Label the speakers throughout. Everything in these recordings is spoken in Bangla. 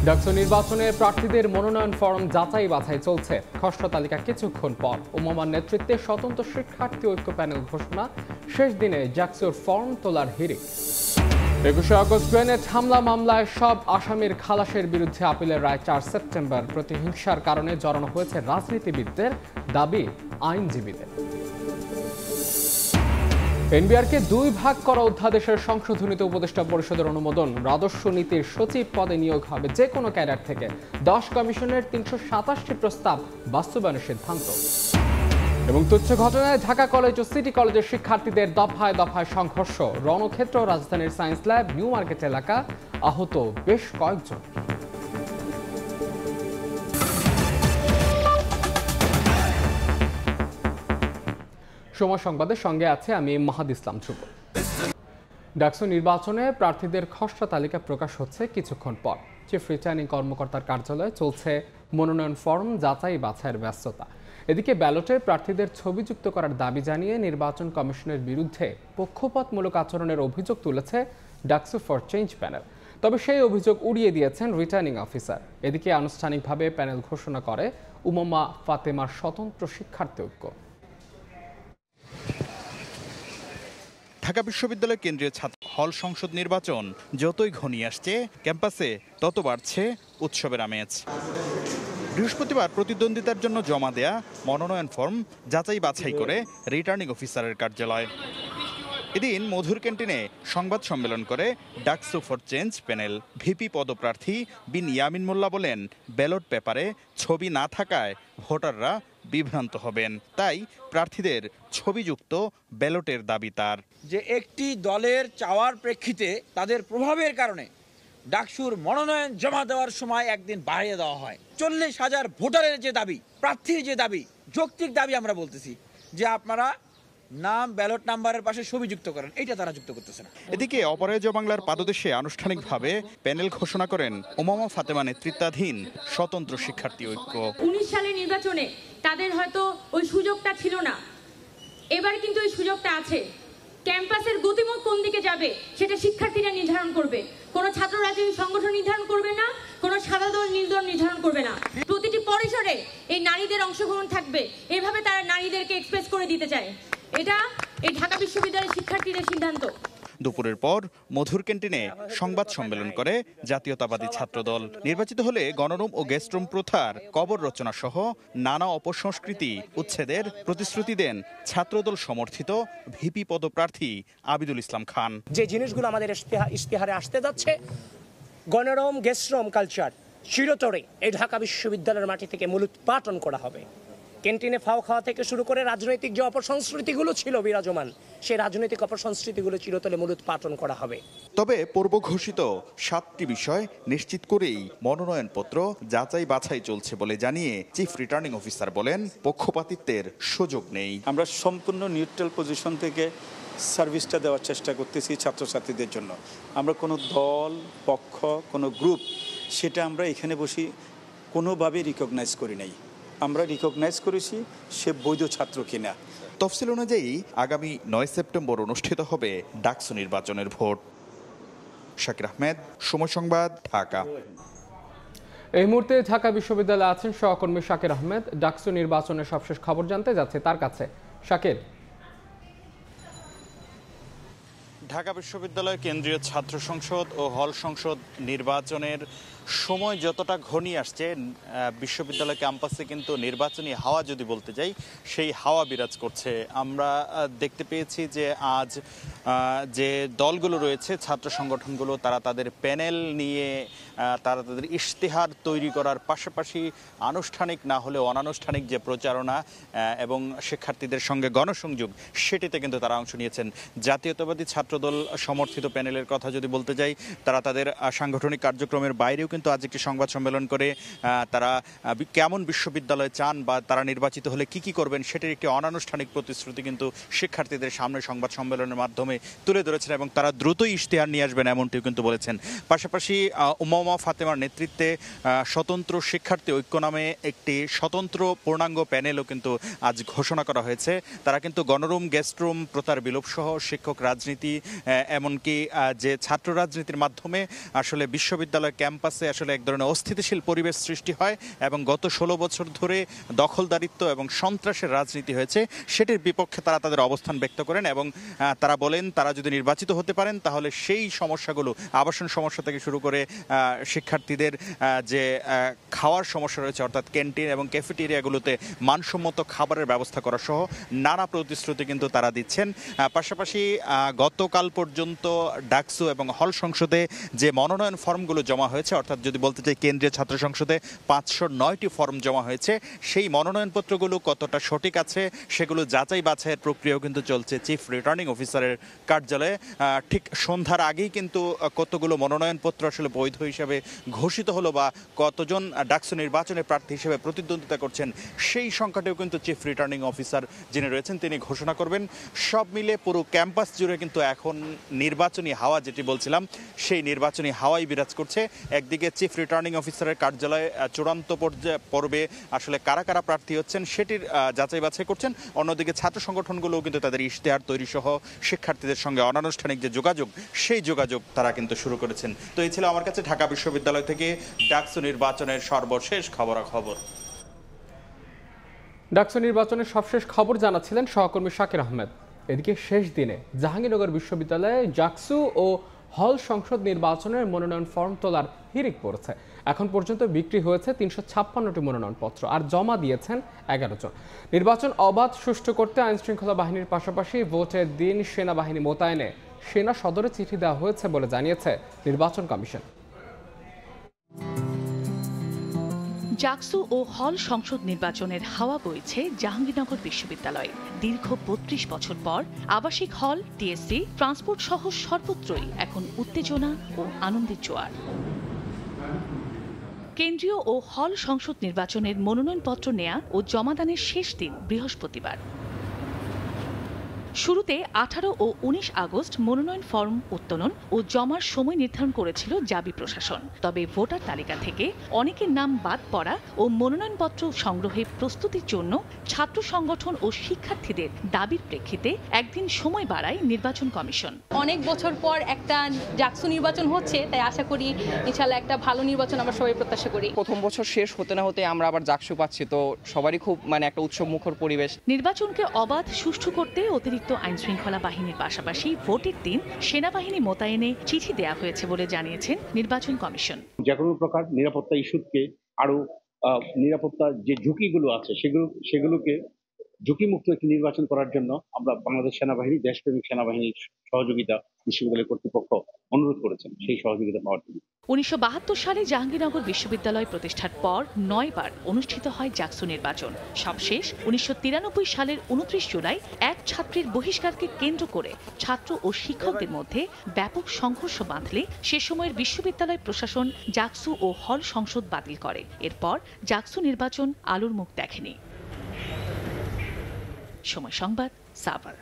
Speaker 1: ডাকসু নির্বাচনে প্রার্থীদের মনোনয়ন ফরম যাচাই বাছাই চলছে। খসড়া তালিকা কিছুক্ষণ পর উমামার নেতৃত্বে স্বতন্ত্র শিক্ষার্থী ঐক্য প্যানেল ঘোষণা। শেষ দিনে ডাকসুর ফর্ম তোলার হিড়িক। ২১শে আগস্ট গ্রেনেড হামলা মামলায় সব আসামির খালাসের বিরুদ্ধে আপিলের রায় ৪ সেপ্টেম্বর। প্রতিহিংসার কারণে জড়ানো হয়েছে রাজনীতিবিদদের, দাবি আইনজীবীদের। এনবিআরকে ২ ভাগ করা অধ্যাদেশের সংশোধনীতে উপদেষ্টা পরিষদের অনুমোদন। রাজস্ব নীতির সচিব পদে নিয়োগ হবে যে কোনো ক্যাডার থেকে। ১০ কমিশনের ৩২৭টি প্রস্তাব বাস্তবায়নের সিদ্ধান্ত। এবং তুচ্ছ ঘটনায় ঢাকা কলেজ ও সিটি কলেজের শিক্ষার্থীদের দফায় দফায় সংঘর্ষ। রণক্ষেত্র, রাজধানীর সায়েন্স ল্যাব, নিউ মার্কেট এলাকা, আহত বেশ কয়েকজন। সময় সংবাদের সঙ্গে আছে আমি মাহাদ ইসলাম ধ্রুব। ডাকসু নির্বাচনে প্রার্থীদের খসড়া তালিকা প্রকাশ হচ্ছে কিছুক্ষণ পর। চিফ রিটার্নিং কর্মকর্তার কার্যালয়ে চলছে মনোনয়ন ফরম যাচাই বাছাইয়ের ব্যস্ততা। এদিকে ব্যালটে প্রার্থীদের ছবি যুক্ত করার দাবি জানিয়ে নির্বাচন কমিশনের বিরুদ্ধে পক্ষপাতমূলক আচরণের অভিযোগ তুলেছে ডাকসু ফর চেঞ্জ প্যানেল। তবে সেই অভিযোগ উড়িয়ে দিয়েছেন রিটার্নিং অফিসার। এদিকে আনুষ্ঠানিকভাবে প্যানেল ঘোষণা করে উমামা ফাতেমার স্বতন্ত্র শিক্ষার্থী ঐক্য।
Speaker 2: ঢাকা বিশ্ববিদ্যালয় কেন্দ্রীয় ছাত্র হল সংসদ নির্বাচন যতই ঘনিয়ে আসছে, ক্যাম্পাসে তত বাড়ছে উৎসবের আমেজ। বৃহস্পতিবার প্রতিদ্বন্দ্বিতার জন্য জমা দেয়া মনোনয়ন ফর্ম যাচাই বাছাই করে রিটার্নিং অফিসারের কার্যালয়। এদিন মধুর ক্যান্টিনে সংবাদ সম্মেলন করে DUCSU for change panel. VP পদপ্রার্থী বিন ইয়ামিন মোল্লা বলেন, ব্যালট পেপারে ছবি না থাকায় ভোটাররা বিভ্রান্ত হবেন, তাই প্রার্থীদের ছবিযুক্ত ব্যালটের দাবি তার।
Speaker 3: যে একটি দলের চাওয়ার প্রেক্ষিতে তাদের প্রভাবের কারণে ডাকসুর মনোনয়ন জমা দেওয়ার সময় একদিন বাড়িয়ে দেওয়া হয়। ৪০,০০০ ভোটারের যে দাবি, প্রার্থীর যে দাবি, যৌক্তিক দাবি আমরা বলতেছি যে আপনারা নাম ব্যালট নাম্বারের পাশে ছবি যুক্ত করেন, এইটা তারা যুক্ত করতেছে না।
Speaker 2: এদিকে অপরাজয় বাংলার পাদদেশে আনুষ্ঠানিকভাবে প্যানেল ঘোষণা করেন উমামা ফাতেমা নেতৃত্বাধীন স্বতন্ত্র শিক্ষার্থী ঐক্য।
Speaker 4: ১৯ সালের নির্বাচনে তাদের হয়তো ওই সুযোগটা ছিল না, এবার কিন্তু ওই সুযোগটা আছে। ক্যাম্পাসের গতিমুখ কোন দিকে যাবে সেটা শিক্ষার্থীরা নির্ধারণ করবে। কোনো ছাত্র রাজনৈতিক সংগঠন নির্ধারণ করবে না, কোনো সাদা দল নীল দল নির্ধারণ করবে না। প্রতিটি পরিসরে এই নারীদের অংশগ্রহণ থাকবে। এভাবে তারা নারীদেরকে এক্সপ্রেস করে দিতে চায়। এটা এই ঢাকা বিশ্ববিদ্যালয়ের শিক্ষার্থীদের সিদ্ধান্ত।
Speaker 2: দুপুরের পর মধুর ক্যান্টিনে সংবাদ সম্মেলন করে জাতীয়তাবাদী ছাত্রদল। নির্বাচিত হলে গণরুম ও গেস্টরুম প্রথার কবর রচনা সহ নানা অপসংস্কৃতি উচ্ছেদের প্রতিশ্রুতি দেন ছাত্রদল সমর্থিত ভিপি পদপ্রার্থী আবিদুল ইসলাম খান।
Speaker 5: যে জিনিসগুলো আমাদের ইশতেহারে আসতে যাচ্ছে, গণরুম গেস্টরুম কালচার চিরতরে এই ঢাকা বিশ্ববিদ্যালয়ের মাটি থেকে মূলোৎপাটন করা হবে। ক্যান্টিনে ফাও খাওয়া থেকে শুরু করে রাজনৈতিক যে অপসংস্কৃতিগুলো ছিল বিরাজমান, সেই রাজনৈতিক অপসংস্কৃতিগুলো চিরতরে মূলোৎপাটন করা হবে।
Speaker 2: তবে পূর্ব ঘোষিত 7টি বিষয় নিশ্চিত করেই মনোনয়নপত্র যাচাই বাছাই চলছে বলে জানিয়ে চিফ রিটার্নিং অফিসার বলেন, পক্ষপাতিত্বের সুযোগ নেই।
Speaker 6: আমরা সম্পূর্ণ নিউট্রাল পজিশন থেকে সার্ভিসটা দেওয়ার চেষ্টা করতেছি ছাত্রছাত্রীদের জন্য। আমরা কোনো দল, পক্ষ, কোনো গ্রুপ সেটা আমরা এখানে বসে কোনোভাবে রিকগনাইজ করি নাই। আমরা রিকগনাইজ করেছি সে বৈধ ছাত্র কিনা।
Speaker 2: তফসিল অনুযায়ী আগামী 9 সেপ্টেম্বর অনুষ্ঠিত হবে ডাকসু নির্বাচনের ভোট। শাকির আহমেদ, সময় সংবাদ, ঢাকা।
Speaker 1: এই মুহূর্তে ঢাকা বিশ্ববিদ্যালয়ে আছেন সহকর্মী শাকির আহমেদ। ডাকসু নির্বাচনের সবশেষ খবর জানতে যাচ্ছে তার কাছে। শাকির।
Speaker 2: ঢাকা বিশ্ববিদ্যালয় কেন্দ্রীয় ছাত্র সংসদ ও হল সংসদ নির্বাচনের সময় যতটা ঘনিয়ে আসছে, বিশ্ববিদ্যালয় ক্যাম্পাসে কিন্তু নির্বাচনী হাওয়া যদি বলতে যাই, সেই হাওয়া বিরাজ করছে। আমরা দেখতে পেয়েছি যে আজ যে দলগুলো রয়েছে, ছাত্র সংগঠনগুলো, তারা তাদের প্যানেল নিয়ে তারা তাদের ইশতেহার তৈরি করার পাশাপাশি আনুষ্ঠানিক না হলেও অনানুষ্ঠানিক যে প্রচারণা এবং শিক্ষার্থীদের সঙ্গে গণসংযোগ, সেটিতে কিন্তু তারা অংশ নিয়েছেন। জাতীয়তাবাদী ছাত্রদল সমর্থিত প্যানেলের কথা যদি বলতে যাই, তারা তাদের সাংগঠনিক কার্যক্রমের বাইরেও কিন্তু আজ একটি সংবাদ সম্মেলন করে তারা কেমন বিশ্ববিদ্যালয় চান বা তারা নির্বাচিত হলে কি কি করবেন সেটির একটি অনানুষ্ঠানিক প্রতিশ্রুতি কিন্তু শিক্ষার্থীদের সামনে সংবাদ সম্মেলনের মাধ্যমে তুলে ধরেছেন এবং তারা দ্রুতই ইশতেহার নিয়ে আসবেন এমনটিও কিন্তু বলেছেন। পাশাপাশি উমামা উপমা ফাতেমার নেতৃত্বে স্বতন্ত্র শিক্ষার্থী ঐক্য নামে একটি স্বতন্ত্র পূর্ণাঙ্গ প্যানেলও কিন্তু আজ ঘোষণা করা হয়েছে। তারা কিন্তু গণরুম, গেস্ট রুম প্রথার বিলোপ সহ শিক্ষক রাজনীতি, এমনকি যে ছাত্র রাজনীতির মাধ্যমে আসলে বিশ্ববিদ্যালয় ক্যাম্পাসে আসলে এক ধরনের অস্থিতিশীল পরিবেশ সৃষ্টি হয় এবং গত 16 বছর ধরে দখলদারিত্ব এবং সন্ত্রাসের রাজনীতি হয়েছে, সেটির বিপক্ষে তারা তাদের অবস্থান ব্যক্ত করেন এবং তারা বলেন তারা যদি নির্বাচিত হতে পারেন তাহলে সেই সমস্যাগুলো, আবাসন সমস্যা থেকে শুরু করে শিক্ষার্থীদের যে খাওয়ার সমস্যা রয়েছে অর্থাৎ ক্যান্টিন এবং ক্যাফেটেরিয়াগুলোতে মানসম্মত খাবারের ব্যবস্থা করা সহ নানা প্রতিশ্রুতি কিন্তু তারা দিচ্ছেন। পাশাপাশি গতকাল পর্যন্ত ডাকসু এবং হল সংসদে যে মনোনয়ন ফর্মগুলো জমা হয়েছে, অর্থাৎ যদি বলতে চাই কেন্দ্রীয় ছাত্র সংসদে 509টি ফর্ম জমা হয়েছে, সেই মনোনয়নপত্রগুলো কতটা সঠিক আছে সেগুলো যাচাই বাছাইয়ের প্রক্রিয়াও কিন্তু চলছে চিফ রিটার্নিং অফিসারের কার্যালয়ে। ঠিক সন্ধ্যার আগেই কিন্তু কতগুলো মনোনয়নপত্র আসলে বৈধ হিসেবে ঘোষিত হলো বা কতজন ডাকসু নির্বাচনে প্রার্থী হিসেবে প্রতিদ্বন্দ্বিতা করছেন সেই সংখ্যাটাও কিন্তু চিফ রিটার্নিং অফিসার যিনি রয়েছেন তিনি ঘোষণা করবেন। সব মিলে পুরো ক্যাম্পাস জুড়ে কিন্তু এখন নির্বাচনী হাওয়া, যেটি বলছিলাম সেই নির্বাচনী হাওয়াই বিরাজ করছে। একদিকে চিফ রিটার্নিং অফিসারের কার্যালয়ে চূড়ান্ত পর্বে আসলে কারা কারা প্রার্থী হচ্ছেন সেটির যাচাই বাছাই করছেন, অন্যদিকে ছাত্র সংগঠনগুলোও কিন্তু তাদের ইশতেহার তৈরি সহ শিক্ষার্থীদের সঙ্গে অনানুষ্ঠানিক যে যোগাযোগ সেই যোগাযোগ তারা কিন্তু শুরু করেছেন। তো এই ছিল আমার কাছে ঢাকা বিশ্ববিদ্যালয় থেকে ডাকসু নির্বাচনের সর্বশেষ খবরাখবর।
Speaker 1: ডাকসু নির্বাচনের সবশেষ খবর জানাচ্ছিলেন সহকর্মী শাকির আহমেদ। এদিকে শেষ দিনে জাহাঙ্গীরনগর বিশ্ববিদ্যালয়ে ডাকসু ও হল সংসদ নির্বাচনের মনোনয়ন ফর্ম তোলার হিড়িক পড়েছে। এখন পর্যন্ত বিক্রি হয়েছে 356টি মনোনয়নপত্র আর জমা দিয়েছেন 11 জন। নির্বাচন অবাধ সুষ্ঠু করতে আইনশৃঙ্খলা বাহিনীর পাশাপাশি ভোটের দিন সেনাবাহিনী মোতায়েনে সেনা সদরে চিঠি দেওয়া হয়েছে বলে জানিয়েছে নির্বাচন কমিশন।
Speaker 7: ডাকসু ও হল সংসদ নির্বাচনের হাওয়া বইছে জাহাঙ্গীরনগর বিশ্ববিদ্যালয়ে। দীর্ঘ 32 বছর পর আবাসিক হল, টিএসসি, ট্রান্সপোর্ট সহ সর্বত্রই এখন উত্তেজনা ও আনন্দের জোয়ার। কেন্দ্রীয় ও হল সংসদ নির্বাচনের মনোনয়নপত্র নেয়া ও জমাদানের শেষ দিন বৃহস্পতিবার। শুরুতে 18 ও 19 আগস্ট মনোনয়ন ফর্ম উত্তোলন ও জমার সময় নির্ধারণ করেছিল জাবি প্রশাসন। তবে ভোটার তালিকা থেকে অনেকের নাম বাদ পড়া ও মনোনয়নপত্র সংগ্রহে প্রস্তুতির জন্য ছাত্র সংগঠন ও শিক্ষার্থীদের দাবির প্রেক্ষিতে একদিন সময় বাড়ায় নির্বাচন কমিশন।
Speaker 8: অনেক বছর পর একটা ডাকসু নির্বাচন হচ্ছে, তাই আশা করি ইনশাআল্লাহ একটা ভালো নির্বাচন আমরা সবাই প্রত্যাশা করি।
Speaker 9: প্রথম বছর শেষ হতে না হতে আমরা আবার ডাকসু পাচ্ছি, তো সবারই খুব একটা উৎসব মুখর পরিবেশ।
Speaker 7: নির্বাচনকে অবাধ সুষ্ঠু করতে অতিরিক্ত আইন শৃঙ্খলা বাহিনীর পাশাপাশি ভোটের দিন সেনাবাহিনী মোতায়েনে চিঠি দেওয়া হয়েছে বলে জানিয়েছেন নির্বাচন কমিশন।
Speaker 10: যে কোনো প্রকার নিরাপত্তা ইস্যুকে আরো নিরাপত্তা যে ঝুঁকিগুলো আছে সেগুলোকে ঝুঁকিমুক্ত একটি নির্বাচন করার জন্য আমরা বাংলাদেশ সেনাবাহিনী, দেশপ্রেমিক সেনাবাহিনীর সহযোগিতা বিশ্ববিদ্যালয় কর্তৃপক্ষ অনুরোধ করেছেন সেই সহযোগিতা পাওয়ার জন্য।
Speaker 7: 1972 সালে জাহাঙ্গীরনগর বিশ্ববিদ্যালয় প্রতিষ্ঠার পর 9 বার অনুষ্ঠিত হয় ডাকসু নির্বাচন। সবশেষ 1993 সালের 29 জুলাই এক ছাত্রের বহিষ্কারকে কেন্দ্র করে ছাত্র ও শিক্ষকদের মধ্যে ব্যাপক সংঘর্ষ বাঁধলে সে সময়ের বিশ্ববিদ্যালয় প্রশাসন ডাকসু ও হল সংসদ বাতিল করে। এরপর ডাকসু নির্বাচন আলোর মুখ দেখেনি। সময় সংবাদ, সাভার।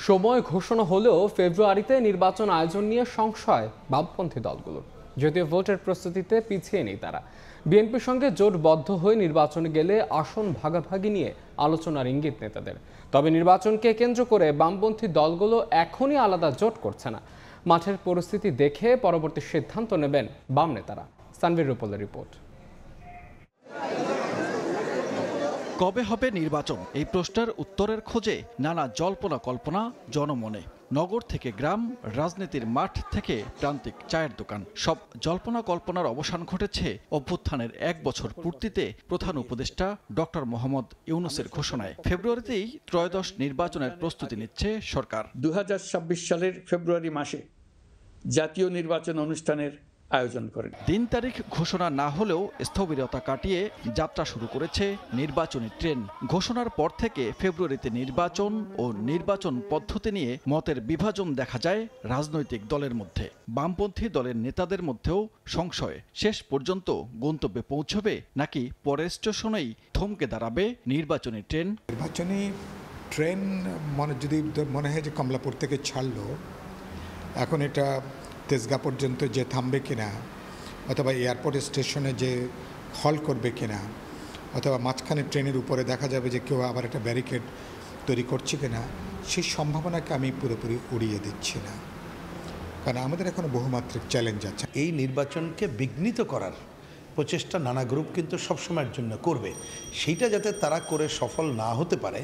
Speaker 1: সময় ঘোষণা হলেও ফেব্রুয়ারিতে নির্বাচন আয়োজন নিয়ে সংশয় বামপন্থী দলগুলোর। যদিও ভোটের প্রস্তুতিতে পিছিয়ে নেই তারা। বিএনপির সঙ্গে জোটবদ্ধ হয়ে নির্বাচনে গেলে আসন ভাগাভাগি নিয়ে আলোচনার ইঙ্গিত নেতাদের। তবে নির্বাচনকে কেন্দ্র করে বামপন্থী দলগুলো এখনই আলাদা জোট করছে না। মাঠের পরিস্থিতি দেখে পরবর্তী সিদ্ধান্ত নেবেন বাম নেতারা। সানভীর রূপলের রিপোর্ট।
Speaker 11: কবে হবে নির্বাচন, এই প্রশ্নের উত্তরের খোঁজে নানা জল্পনা কল্পনা জনমনে। নগর থেকে গ্রাম, রাজনীতির মাঠ থেকে প্রান্তিক চায়ের দোকান, সব জল্পনা কল্পনার অবসান ঘটেছে অভ্যুত্থানের 1 বছর পূর্তিতে প্রধান উপদেষ্টা ডক্টর মোহাম্মদ ইউনূসের ঘোষণায়। ফেব্রুয়ারিতেই ত্রয়োদশ নির্বাচনের প্রস্তুতি নিচ্ছে সরকার।
Speaker 12: 2026 সালের ফেব্রুয়ারি মাসে জাতীয় নির্বাচন অনুষ্ঠানের আয়োজন করেন।
Speaker 11: দিন তারিখ ঘোষণা না হলেও স্থবিরতা কাটিয়ে যাত্রা শুরু করেছে নির্বাচনী ট্রেন। ঘোষণার পর থেকে ফেব্রুয়ারিতে নির্বাচন ও নির্বাচন পদ্ধতি নিয়ে মতের বিভাজন দেখা যায় রাজনৈতিক দলের মধ্যে। বামপন্থী দলের নেতাদের মধ্যেও সংশয়, শেষ পর্যন্ত গন্তব্যে পৌঁছবে নাকি পরের স্টেশনেই থমকে দাঁড়াবে নির্বাচনী ট্রেন।
Speaker 13: নির্বাচনী ট্রেন যদি মনে হয় যে কমলাপুর থেকে ছাড়লো, এখন এটা তেজগাঁ পর্যন্ত যে থামবে কিনা, অথবা এয়ারপোর্ট স্টেশনে যে হল করবে কিনা, অথবা মাঝখানে ট্রেনের উপরে দেখা যাবে যে কেউ আবার একটা ব্যারিকেড তৈরি করছে কিনা, সেই সম্ভাবনাকে আমি পুরোপুরি উড়িয়ে দিচ্ছি না, কারণ আমাদের এখনো বহুমাত্রিক চ্যালেঞ্জ আছে।
Speaker 14: এই নির্বাচনকে বিঘ্নিত করার প্রচেষ্টা নানা গ্রুপ কিন্তু সবসময়ের জন্য করবে, সেইটা যাতে তারা করে সফল না হতে পারে,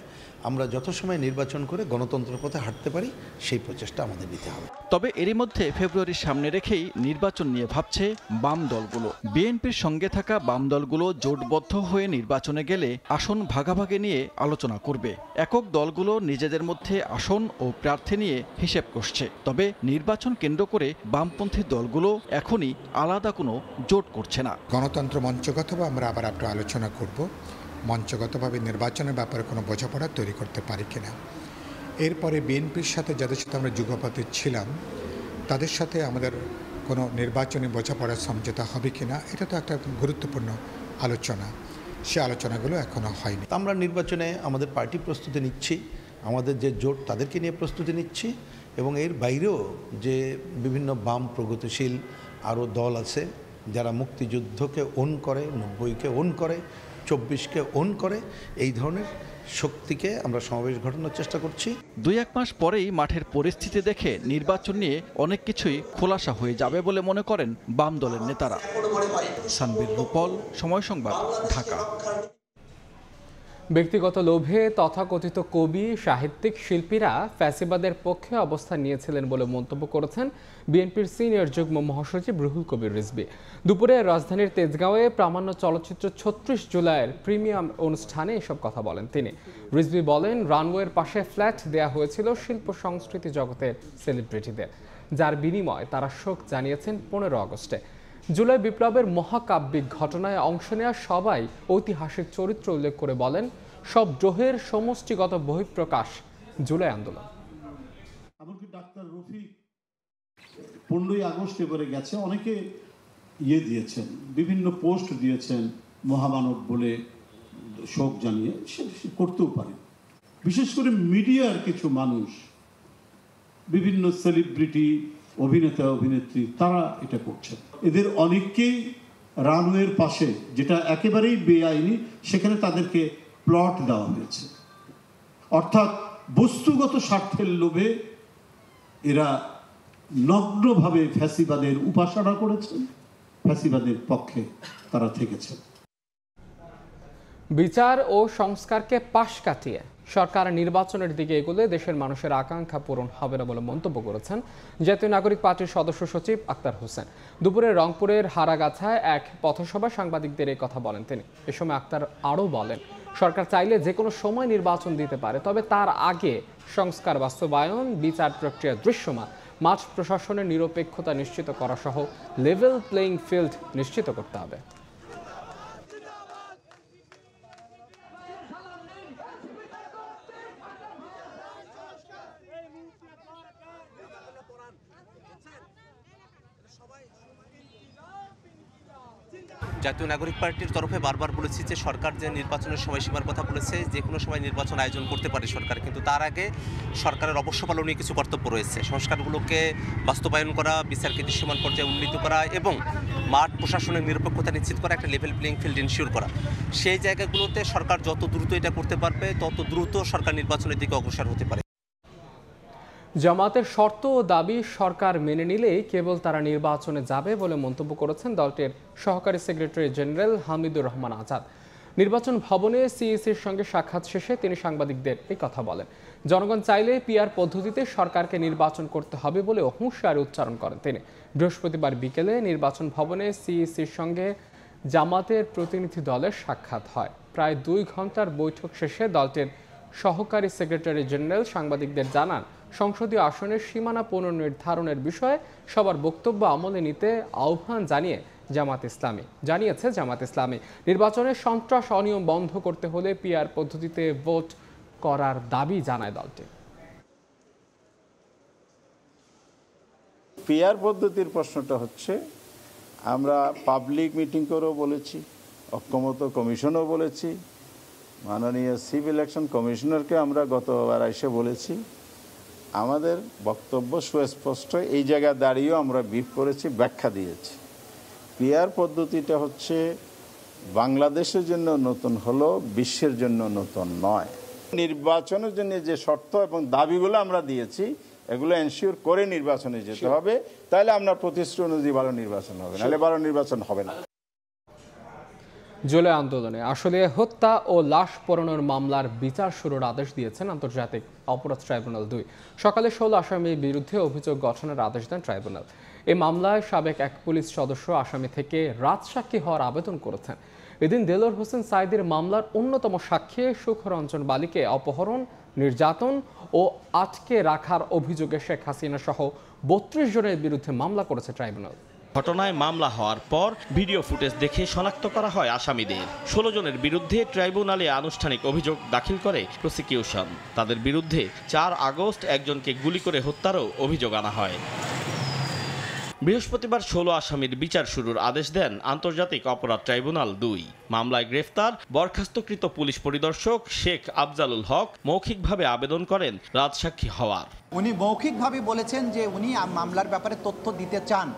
Speaker 14: আমরা যত সময় নির্বাচন করে গণতন্ত্রের পথে হাঁটতে পারি সেই প্রচেষ্টা আমাদের নিতে হবে।
Speaker 11: তবে এরই মধ্যে ফেব্রুয়ারির সামনে রেখেই নির্বাচন নিয়ে ভাবছে বাম দলগুলো। বিএনপির সঙ্গে থাকা বাম দলগুলো জোটবদ্ধ হয়ে নির্বাচনে গেলে আসন ভাগাভাগি নিয়ে আলোচনা করবে। একক দলগুলো নিজেদের মধ্যে আসন ও প্রার্থী নিয়ে হিসেব কষছে। তবে নির্বাচন কেন্দ্র করে বামপন্থী দলগুলো এখনই আলাদা কোনো জোট করছে না।
Speaker 13: গণতন্ত্র মঞ্চগতভাবে আমরা আবার একটু আলোচনা করব, মঞ্চগতভাবে নির্বাচনের ব্যাপারে কোনো বোঝাপড়া তৈরি করতে পারি কিনা। এরপরে বিএনপির সাথে যাদের সাথে আমরা যুগপথে ছিলাম তাদের সাথে আমাদের কোনো নির্বাচনী বোঝাপড়ার সমঝোতা হবে কিনা, এটা তো একটা গুরুত্বপূর্ণ আলোচনা, সে আলোচনাগুলো এখনও হয়নি।
Speaker 14: আমরা নির্বাচনে আমাদের পার্টি প্রস্তুতি নিচ্ছি, আমাদের যে জোট তাদেরকে নিয়ে প্রস্তুতি নিচ্ছি, এবং এর বাইরেও যে বিভিন্ন বাম প্রগতিশীল আরও দল আছে যারা মুক্তিযুদ্ধকে ওন করে, 90-কে ওন করে, 24-কে ওন করে, এই ধরনের শক্তিকে আমরা সমাবেশ ঘটানোর চেষ্টা করছি।
Speaker 11: 2-1 মাস পরেই মাঠের পরিস্থিতি দেখে নির্বাচন নিয়ে অনেক কিছুই খোলাসা হয়ে যাবে বলে মনে করেন বাম দলের নেতারা। সানবীর রূপল, সময় সংবাদ, ঢাকা।
Speaker 1: ব্যক্তিগত লোভে তথাকথিত কবি, সাহিত্যিক, শিল্পীরা ফ্যাসিবাদের পক্ষে অবস্থান নিয়েছিলেন বলে মন্তব্য করেছেন বিএনপির সিনিয়র যুগ্ম মহাসচিব রুহুল কবির রিজভী। দুপুরে রাজধানীর তেজগাঁওয়ে প্রামাণ্য চলচ্চিত্র 36 জুলাইয়ের প্রিমিয়াম অনুষ্ঠানে এসব কথা বলেন তিনি। রিজভী বলেন, রানওয়ের পাশে ফ্ল্যাট দেয়া হয়েছিল শিল্প সংস্কৃতি জগতের সেলিব্রিটিদের, যার বিনিময়ে তারা শোক জানিয়েছেন 15 আগস্টে। জুলাই বিপ্লবের মহাকাব্যিক ঘটনায় অংশ নেওয়া সবাই ঐতিহাসিক চরিত্র উল্লেখ করে বলেন, সব দ্রোহের সমষ্টিগত বহিঃপ্রকাশ জুলাই আন্দোলন।
Speaker 15: এমনকি ডাক্তার রফিক 15 আগস্ট এবারে গেছে, অনেকে দিয়েছেন, বিভিন্ন পোস্ট দিয়েছেন মহামানব বলে শোক জানিয়ে, সে করতেও পারে। বিশেষ করে মিডিয়ার কিছু মানুষ, বিভিন্ন সেলিব্রিটি, অভিনেতা অভিনেত্রী, তারা এটা করছেন। এদের অনেককেই রানওয়ের পাশে, যেটা একেবারেই বেআইনি, সেখানে তাদেরকে প্লট দেওয়া হয়েছে। অর্থাৎ বস্তুগত স্বার্থের লোভে এরা নগ্নভাবে ফ্যাসিবাদের উপাসনা করেছেন, ফ্যাসিবাদের পক্ষে তারা থেকেছেন।
Speaker 1: বিচার ও সংস্কারকে পাশ কাটিয়ে সরকার নির্বাচনের দিকে এগোলে দেশের মানুষের আকাঙ্ক্ষা পূরণ হবে না বলে মন্তব্য করেছেন জাতীয় নাগরিক পার্টির সদস্য সচিব আক্তার হোসেন। দুপুরে রংপুরের হারাগাছায় এক পথসভা সাংবাদিকদের এই কথা বলেন তিনি। এ সময় আক্তার আরও বলেন, সরকার চাইলে যে কোনো সময় নির্বাচন দিতে পারে, তবে তার আগে সংস্কার বাস্তবায়ন, বিচার প্রক্রিয়া দৃশ্যমান, মাঠ প্রশাসনের নিরপেক্ষতা নিশ্চিত করা সহ লেভেল প্লেইং ফিল্ড নিশ্চিত করতে হবে।
Speaker 16: জাতীয় নাগরিক পার্টির তরফে বারবার বলেছি যে সরকার যে নির্বাচনের সময়সীমার কথা বলেছে, যে কোনো সময় নির্বাচন আয়োজন করতে পারে সরকার, কিন্তু তার আগে সরকারের অবশ্য পালনীয় কিছু কর্তব্য রয়েছে। সংস্কারগুলোকে বাস্তবায়ন করা, বিচারকে দৃশ্যমান পর্যায়ে উন্নীত করা এবং মাঠ প্রশাসনের নিরপেক্ষতা নিশ্চিত করা, একটা লেভেল প্লেইং ফিল্ড ইনশিওর করা। সেই জায়গাগুলোতে সরকার যত দ্রুত এটা করতে পারবে, তত দ্রুত সরকার নির্বাচনের দিকে অগ্রসর হতে পারে।
Speaker 1: জামাতের শর্ত ও দাবি সরকার মেনে নিলেই কেবল তারা নির্বাচনে যাবে বলে মন্তব্য করেছেন দলটির সহকারী সেক্রেটারি জেনারেল হামিদুর রহমান আজাদ। নির্বাচন ভবনে সিইসির সঙ্গে সাক্ষাৎ শেষে তিনি সাংবাদিকদের এই কথা বলেন। জনগণ চাইলে পিআর পদ্ধতিতে সরকারকে নির্বাচন করতে হবে বলে হুঁশিয়ারি উচ্চারণ করেন তিনি। বৃহস্পতিবার বিকেলে নির্বাচন ভবনে সিইসির সঙ্গে জামাতের প্রতিনিধি দলের সাক্ষাৎ হয়। প্রায় 2 ঘন্টার বৈঠক শেষে দলটির সহকারী সেক্রেটারি জেনারেল সাংবাদিকদের জানান, সংসদীয় আসনের সীমানা পুনর্নির্ধারণের বিষয়ে সবার বক্তব্য আমলে নিতে আহ্বান জানিয়েছে জামাত ইসলামী। নির্বাচনে সন্ত্রাস অনিয়ম বন্ধ করতে হলে পিআর পদ্ধতিতে ভোট করার দাবি জানায় দলটি।
Speaker 17: পিআর পদ্ধতির প্রশ্নটা হচ্ছে, আমরা পাবলিক মিটিং করেও বলেছি, ঐক্যমত্য কমিশনও বলেছি, মাননীয় চিফ ইলেকশন কমিশনারকে আমরা গতবার এসে বলেছি আমাদের বক্তব্য সুস্পষ্ট, এই জায়গায় দাঁড়িয়েও আমরা ব্রিফ করেছি, ব্যাখ্যা দিয়েছি। পিআর পদ্ধতিটা হচ্ছে বাংলাদেশের জন্য নতুন হলো, বিশ্বের জন্য নতুন নয়। নির্বাচনের জন্য যে শর্ত এবং দাবিগুলো আমরা দিয়েছি এগুলো এনশিওর করে নির্বাচনে যেতে হবে, তাহলে আমরা প্রতিশ্রুতি অনুযায়ী ভালো নির্বাচন হবে, নাহলে ভালো নির্বাচন হবে না।
Speaker 1: জুলাই আন্দোলনে আসলে হত্যা ও লাশ পোড়ানোর মামলার বিচার শুরুর আদেশ দিয়েছেন আন্তর্জাতিক অপরাধ ট্রাইব্যুনাল ২। সকালে ১৬ আসামির বিরুদ্ধে অভিযোগ গঠনের আদেশ দেন ট্রাইব্যুনাল। এই মামলায় সাবেক এক পুলিশ সদস্য আসামি থেকে রাজসাক্ষী হওয়ার আবেদন করেছেন। এদিন দেলোয়ার হোসেন সাঈদীর মামলার অন্যতম সাক্ষী সুখরঞ্জন বালিকে অপহরণ, নির্যাতন ও আটকে রাখার অভিযোগে শেখ হাসিনা সহ ৩২ জনের বিরুদ্ধে মামলা করেছে ট্রাইব্যুনাল।
Speaker 18: ঘটনায় মামলা হওয়ার পর ভিডিও ফুটেজ দেখে শনাক্ত করা হয় আসামিদের। ১৬ জনের বিরুদ্ধে ট্রাইব্যুনালে আনুষ্ঠানিক অভিযোগ দাখিল করে প্রসিকিউশন। তাদের বিরুদ্ধে ৪ আগস্ট একজনকে গুলি করে হত্যারও অভিযোগ আনা হয়। বৃহস্পতিবার ১৬ আসামির বিচার শুরুর আদেশ দেন আন্তর্জাতিক অপরাধ ট্রাইব্যুনাল ২। মামলায় গ্রেফতার বরখাস্তকৃত পুলিশ পরিদর্শক শেখ আফজালুল হক মৌখিকভাবে আবেদন করেন রাজসাক্ষী হওয়ার।
Speaker 19: উনি মৌখিকভাবে বলেছেন যে উনি মামলার ব্যাপারে তথ্য দিতে চান।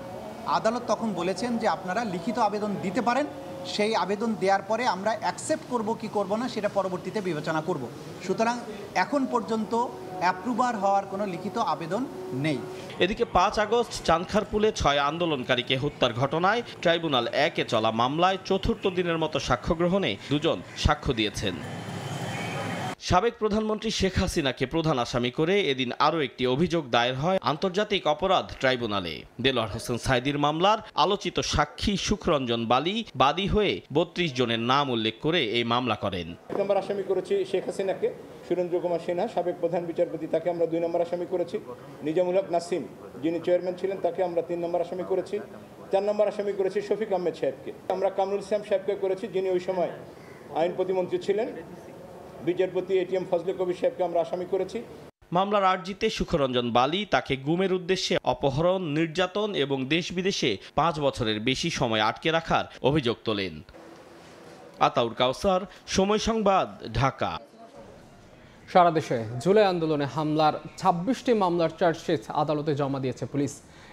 Speaker 19: আদালত তখন বলেছেন যে আপনারা লিখিত আবেদন দিতে পারেন, সেই আবেদন দেওয়ার পরে আমরা অ্যাকসেপ্ট করব কি করব না সেটা পরবর্তীতে বিবেচনা করব। সুতরাং এখন পর্যন্ত অ্যাপ্রুভার হওয়ার কোনো লিখিত আবেদন নেই।
Speaker 18: এদিকে ৫ আগস্ট চানখারপুলে ৬ আন্দোলনকারীকে হত্যার ঘটনায় ট্রাইব্যুনাল ১-এ চলা মামলায় চতুর্থ দিনের মতো সাক্ষ্য গ্রহণে দুজন সাক্ষ্য দিয়েছেন। সাবেক প্রধানমন্ত্রী শেখ হাসিনাকে প্রধান আসামি করে এদিন আরও একটি অভিযোগ দায়ের হয় আন্তর্জাতিক অপরাধ ট্রাইব্যুনালে। দেলোয়ার হোসেন সাঈদীর মামলার আলোচিত সাক্ষী সুখরঞ্জন বালি বাদী হয়ে ৩২ জনের নাম উল্লেখ করে এই মামলা করেন।
Speaker 20: ১ নম্বর আসামি করেছি শেখ হাসিনাকে, সুরেন্দ্র কুমার সিনহা সাবেক প্রধান বিচারপতি, তাকে আমরা ২ নম্বর আসামি করেছি। নিজামুল হক নাসিম যিনি চেয়ারম্যান ছিলেন তাকে আমরা ৩ নম্বর আসামি করেছি। ৪ নম্বর আসামি করেছি শফিক আহমেদ সাহেবকে। আমরা কামরুল ইসলাম সাহেবকে করেছি যিনি ওই সময় আইন প্রতিমন্ত্রী ছিলেন। বিচারপতি এটিএম ফজলে কবির সাহেবকে আমরা আসামি করেছি।
Speaker 18: মামলার আর্জিতে সুখরঞ্জন বালি তাকে গুমের উদ্দেশ্যে অপহরণ, নির্যাতন এবং দেশ বিদেশে ৫ বছরের বেশি সময় আটকে রাখার অভিযোগ তোলেন। আতাউর কাউসার, সময় সংবাদ, ঢাকা।
Speaker 1: সারা দেশে জুলাই আন্দোলনে হামলার ২৬টি মামলার চার্জশিট আদালতে জমা দিয়েছে পুলিশ।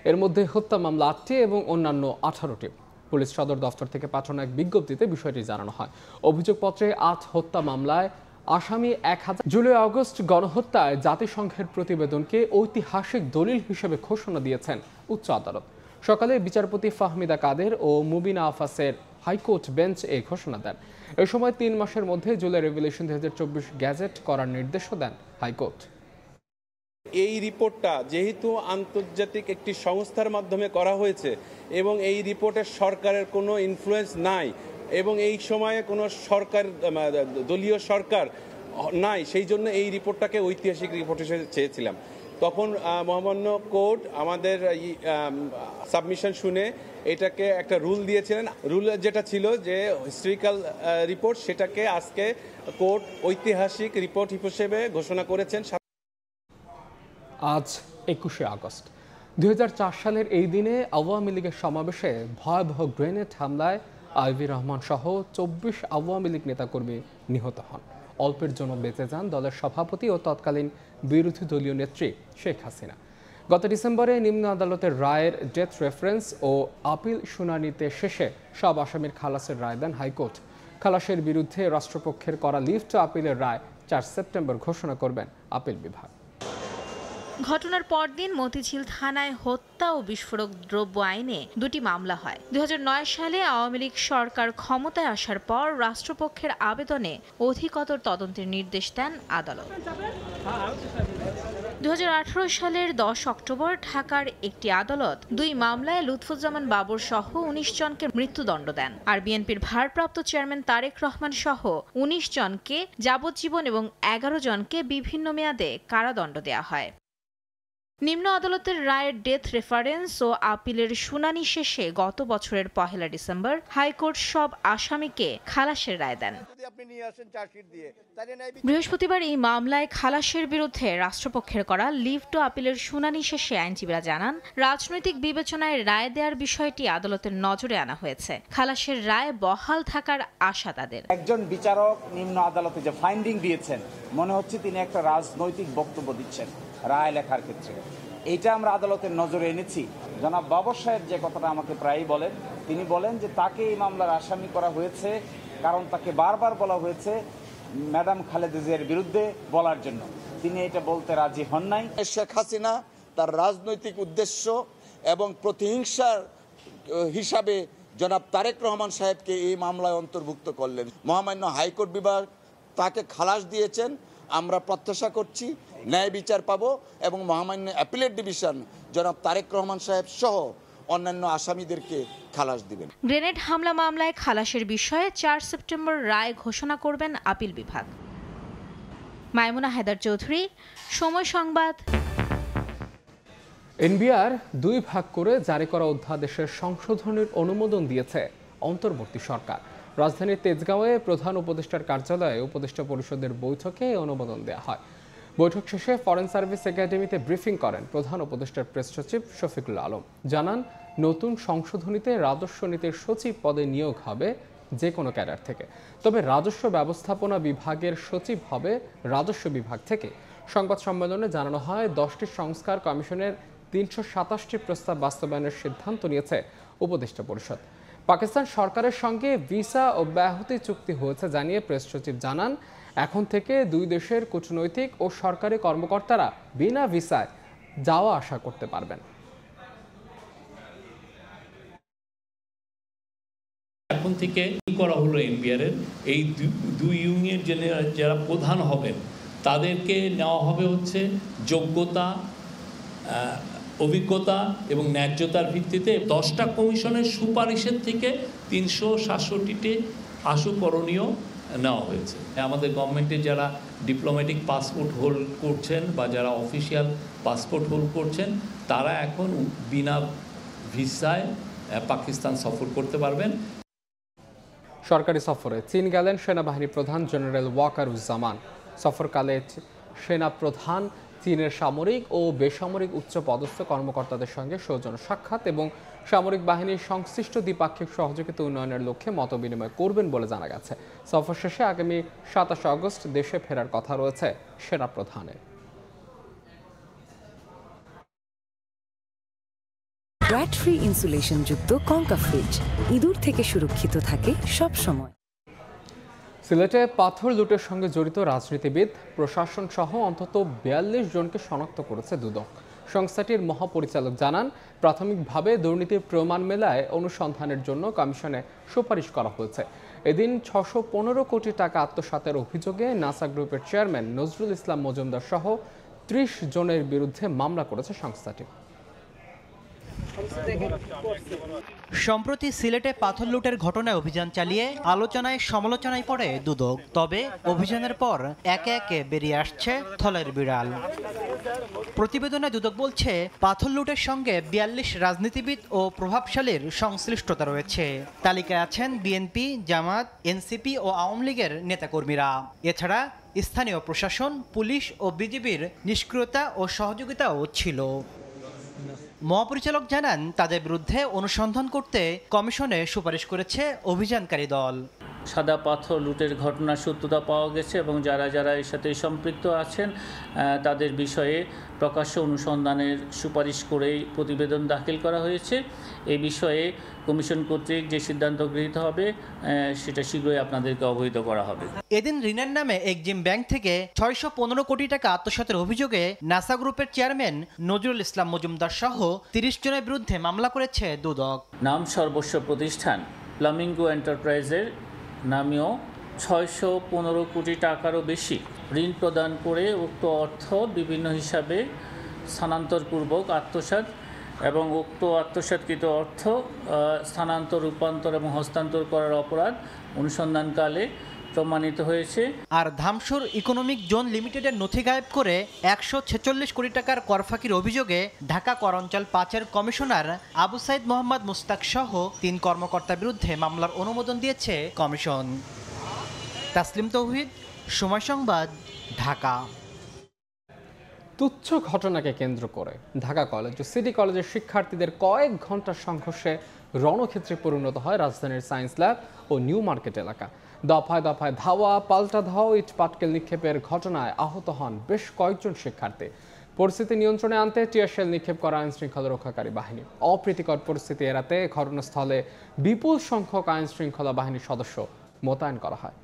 Speaker 1: এর মধ্যে হত্যা মামলা ৮টি এবং অন্যান্য 18টি। পুলিশ সদর দফতর থেকে পাঠানো এক বিজ্ঞপ্তিতে বিষয়টি জানানো হয়। অভিযোগপত্রে ৮ হত্যা মামলায় আসামি ১,০০০। জুলাই আগস্ট গণহত্যায় জাতিসংঘের প্রতিবেদনকে ঐতিহাসিক দলিল হিসেবে ঘোষণা দিয়েছেন উচ্চ আদালত। সকালে বিচারপতি ফাহমিদা কাদের ও মুবিনা আফাসের হাইকোর্ট বেঞ্চ এই ঘোষণা দেন। এ সময় ৩ মাসের মধ্যে জুলাই রেভলিউশন ২০২৪ গ্যাজেট করার নির্দেশও দেন হাইকোর্ট।
Speaker 21: এই রিপোর্টটা যেহেতু আন্তর্জাতিক একটি সংস্থার মাধ্যমে করা হয়েছে এবং এই রিপোর্টের সরকারের কোনো ইনফ্লুয়েন্স নাই এবং এই সময়ে কোনো সরকার দলীয় সরকার নাই, সেই জন্য এই রিপোর্টটাকে ঐতিহাসিক রিপোর্ট হিসেবে চেয়েছিলাম। তখন মহামান্য কোর্ট আমাদের সাবমিশন শুনে এটাকে একটা রুল দিয়েছিলেন। রুল যেটা ছিল যে হিস্ট্রিক্যাল রিপোর্ট, সেটাকে আজকে কোর্ট ঐতিহাসিক রিপোর্ট হিসেবে ঘোষণা করেছেন।
Speaker 1: আজ ২১শে আগস্ট ২০০৪ সালের এই দিনে আওয়ামী লীগের সমাবেশে ভয়াবহ গ্রেনেড হামলায় আইভি রহমান সহ ২৪ আওয়ামী লীগ নেতাকর্মী নিহত হন। অল্পের জন্য বেঁচে যান দলের সভাপতি ও তৎকালীন বিরোধী দলীয় নেত্রী শেখ হাসিনা। গত ডিসেম্বরে নিম্ন আদালতের রায়ের ডেথ রেফারেন্স ও আপিল শুনানিতে শেষে সব আসামির খালাসের রায় দেন হাইকোর্ট। খালাসের বিরুদ্ধে রাষ্ট্রপক্ষের করা লিভ টু আপিলের রায় ৪ সেপ্টেম্বর ঘোষণা করবেন আপিল বিভাগ।
Speaker 22: ঘটনার পরদিন মতিঝিল থানায় হত্যা ও বিস্ফোরক দ্রব্য আইনে ২টি মামলা হয়। ২০০৯ সালে আওয়ামী লীগ সরকার ক্ষমতায় আসার পর রাষ্ট্রপক্ষের আবেদনে অধিকতর তদন্তের নির্দেশ দেন আদালত। ২০১৮ সালের ১০ অক্টোবর ঢাকার একটি আদালত ২ মামলায় লুৎফুজ্জামান বাবর সহ ১৯ জনকে মৃত্যুদণ্ড দেন। আর বিএনপির ভারপ্রাপ্ত চেয়ারম্যান তারেক রহমান সহ ১৯ জনকে যাবজ্জীবন এবং ১১ জনকে বিভিন্ন মেয়াদে কারাদণ্ড দেওয়া হয়। নিম্ন আদালতের রায়ের ডেথ রেফারেন্স ও আপিলের শুনানি শেষে গত বছরের ১ ডিসেম্বর হাইকোর্ট সব আসামিকে খালাসের রায় দেন। বৃহস্পতিবার এই মামলায় খালাসের বিরুদ্ধে রাষ্ট্রপক্ষের করা লিভ টু আপিলের শুনানি শেষে আইনজীবীরা জানান, রাজনৈতিক বিবেচনায় রায় দেওয়ার বিষয়টি আদালতের নজরে আনা হয়েছে। খালাসের রায় বহাল থাকার আশা তাদের।
Speaker 23: একজন বিচারক নিম্ন আদালতে যে ফাইন্ডিং দিয়েছেন, মনে হচ্ছে তিনি একটা রাজনৈতিক বক্তব্য দিচ্ছেন।
Speaker 3: রায় লেখার ক্ষেত্রে। এইটা আমরা আদালতের নজরে এনেছি। জনাব বাবর সাহেব যে কথাটা আমাকে প্রায়ই বলেন, তিনি বলেন যে তাকে এই মামলার আসামি করা হয়েছে কারণ তাকে বারবার বলা হয়েছে ম্যাডাম খালেদা জিয়ার বিরুদ্ধে বলার জন্য। তিনি এটা বলতে রাজি হন নাই।
Speaker 4: শেখ হাসিনা তার রাজনৈতিক উদ্দেশ্য এবং প্রতিহিংসার হিসাবে জনাব তারেক রহমান সাহেবকে এই মামলায় অন্তর্ভুক্ত করলেন। মহামান্য হাইকোর্ট বিভাগ তাকে খালাস দিয়েছেন। আমরা প্রত্যাশা করছি ন্যায় বিচার পাবো এবং মহামান্য অ্যাপিলেট ডিভিশন জনাব তারেক রহমান সাহেব সহ অন্যান্য আসামিদেরকে খালাস দিবেন।
Speaker 22: গ্রেনেড হামলা মামলায় খালাসের বিষয়ে 4 সেপ্টেম্বর রায় ঘোষণা করবেন আপিল বিভাগ। মাইমুনা হায়দার চৌধুরী, সময় সংবাদ।
Speaker 1: এনবিআর 2 ভাগ করে জারি করা অধ্যাদেশের সংশোধনের অনুমোদন দিয়েছে অন্তর্বর্তী সরকার। রাজধানীর তেজগাঁওয়ে প্রধান উপদেষ্টার কার্যালয়ে উপদেষ্টা পরিষদের বৈঠকে এই অনুমোদন দেওয়া হয়। বৈঠক শেষে ফরেন সার্ভিস একাডেমিতে ব্রিফিং করেন প্রধান উপদেষ্টার প্রেস সচিব শফিকুল আলম। জানান, নতুন সংশোধনীতে রাজস্ব নীতির সচিব পদে নিয়োগ হবে যে কোনো ক্যাডার থেকে, তবে রাজস্ব ব্যবস্থাপনা বিভাগের সচিব হবে রাজস্ব বিভাগ থেকে। সংবাদ সম্মেলনে জানানো হয়, 10টি সংস্কার কমিশনের 327টি প্রস্তাব বাস্তবায়নের সিদ্ধান্ত নিয়েছে উপদেষ্টা পরিষদ। পাকিস্তান সরকারের সঙ্গে ভিসা অব্যাহতি চুক্তি হয়েছে জানিয়ে প্রেস সচিব জানান, এখন থেকে 2 দেশের কূটনৈতিক ও সরকারি কর্মকর্তারা বিনা ভিসায় যাওয়া আসা করতে পারবেন।
Speaker 23: এখন থেকে করা হলো এনবিআর এর এই 2 ইউনিয়ন যারা প্রধান হবেন তাদেরকে নেওয়া হবে হচ্ছে যোগ্যতা, অভিজ্ঞতা এবং ন্যায্যতার ভিত্তিতে। 10টা কমিশনের সুপারিশের থেকে 367টি আশু করণীয় নেওয়া হয়েছে। আমাদের গভর্নমেন্টে যারা ডিপ্লোম্যাটিক পাসপোর্ট হোল্ড করছেন বা যারা অফিসিয়াল পাসপোর্ট হোল্ড করছেন তারা এখন বিনা ভিসায় পাকিস্তান সফর করতে পারবেন।
Speaker 1: সরকারি সফরে চীন গেলেন সেনাবাহিনী প্রধান জেনারেল ওয়াকারুজ্জামান। সফরকালে সেনা প্রধান চীনের সামরিক ও বেসামরিক উচ্চপদস্থ কর্মকর্তাদের সঙ্গে সৌজন্য সাক্ষাৎ এবং সামরিক বাহিনীর সংশ্লিষ্ট দ্বিপাক্ষিক সহযোগিতা উন্নয়নের লক্ষ্যে মতবিনিময় করবেন বলে জানা গেছে। সফর শেষে আগামী 27 আগস্ট দেশে ফেরার কথা রয়েছে সেনা প্রধানের।
Speaker 24: ব্র্যাড ফ্রি ইনসুলেশন যুক্ত কঙ্কা ফ্রিজ ইঁদুর থেকে সুরক্ষিত থাকে সব সময়।
Speaker 1: সিলেটে পাথর লুটের সঙ্গে জড়িত রাজনীতিবিদ, প্রশাসন সহ অন্তত 42 জনকে শনাক্ত করেছে দুদক। সংস্থাটির মহাপরিচালক জানান, প্রাথমিকভাবে দুর্নীতির প্রমাণ মেলায় অনুসন্ধানের জন্য কমিশনে সুপারিশ করা হয়েছে। এদিন 615 কোটি টাকা আত্মসাতের অভিযোগে নাসা গ্রুপের চেয়ারম্যান নজরুল ইসলাম মজুমদার সহ 30 জনের বিরুদ্ধে মামলা করেছে সংস্থাটি।
Speaker 25: সম্প্রতি সিলেটে পাথর লুটের ঘটনায় অভিযান চালিয়ে আলোচনায় সমালোচনায় পড়ে দুদক। তবে অভিযানের পর একে একে বেরিয়ে আসছে থলের বিড়াল। প্রতিবেদনে দুদক বলছে, পাথর লুটের সঙ্গে 42 রাজনীতিবিদ ও প্রভাবশালীর সংশ্লিষ্টতা রয়েছে। তালিকায় আছেন বিএনপি, জামাত, এনসিপি ও আওয়ামী লীগের নেতাকর্মীরা। এছাড়া স্থানীয় প্রশাসন, পুলিশ ও বিজিবির নিষ্ক্রিয়তা ও সহযোগিতাও ছিল। মহাপরিচালক জানান, তাদের বিরুদ্ধে অনুসন্ধান করতে কমিশনে সুপারিশ করেছে অভিযানকারী দল।
Speaker 26: সাদা পাথর লুটের ঘটনার সত্যতা পাওয়া গেছে এবং যারা যারা এর সাথে সম্পৃক্ত আছেন তাদের বিষয়ে প্রকাশ্য অনুসন্ধানের সুপারিশ করেই প্রতিবেদন দাখিল করা হয়েছে। এই বিষয়ে কমিশন কর্তৃক যে সিদ্ধান্ত গৃহীত হবে সেটা শীঘ্রই আপনাদেরকে অবহিত করা হবে।
Speaker 25: এদিন ঋণের নামে এক্সিম ব্যাংক থেকে 615 কোটি টাকা আত্মসাতের অভিযোগে নাসা গ্রুপের চেয়ারম্যান নজরুল ইসলাম মজুমদার সহ 30 জনের বিরুদ্ধে মামলা করেছে দুদক।
Speaker 26: নাম সর্বস্ব প্রতিষ্ঠান ফ্লামিঙ্গো এন্টারপ্রাইজের নামেও 615 কোটি টাকারও বেশি ঋণ প্রদান করে উক্ত অর্থ বিভিন্ন হিসাবে স্থানান্তরপূর্বক আত্মসাৎ এবং উক্ত আত্মসাৎকৃত অর্থ স্থানান্তর, রূপান্তর এবং হস্তান্তর করার অপরাধ অনুসন্ধানকালে প্রমাণিত হয়েছে।
Speaker 25: আর ধামসুর ইকোনমিক জোন লিমিটেডের নথি গায়েব করে 146 কোটি টাকার করফাকির অভিযোগে ঢাকা কর অঞ্চল 5-এর কমিশনার আবু সাইদ মোহাম্মদ মুস্তাক সহ 3 কর্মকর্তার বিরুদ্ধে মামলার অনুমোদন দিয়েছে কমিশন। তাসলিম তৌহিদ, সময় সংবাদ, ঢাকা।
Speaker 1: তুচ্ছ ঘটনাকে কেন্দ্র করে ঢাকা কলেজ ও সিটি কলেজের শিক্ষার্থীদের কয়েক ঘন্টার সংঘর্ষে রণক্ষেত্রে পরিণত হয় রাজধানীর সায়েন্স ল্যাব ও নিউ মার্কেট এলাকা। দফায় দফায় ধাওয়া, পাল্টা ধাওয়া, ইট পাটকেল নিক্ষেপের ঘটনায় আহত হন বেশ কয়েকজন শিক্ষার্থী। পরিস্থিতি নিয়ন্ত্রণে আনতে টিয়ারশেল নিক্ষেপ করা আইনশৃঙ্খলা রক্ষাকারী বাহিনী। অপ্রীতিকর পরিস্থিতি এড়াতে ঘটনাস্থলে বিপুল সংখ্যক আইনশৃঙ্খলা বাহিনীর সদস্য মোতায়েন করা হয়।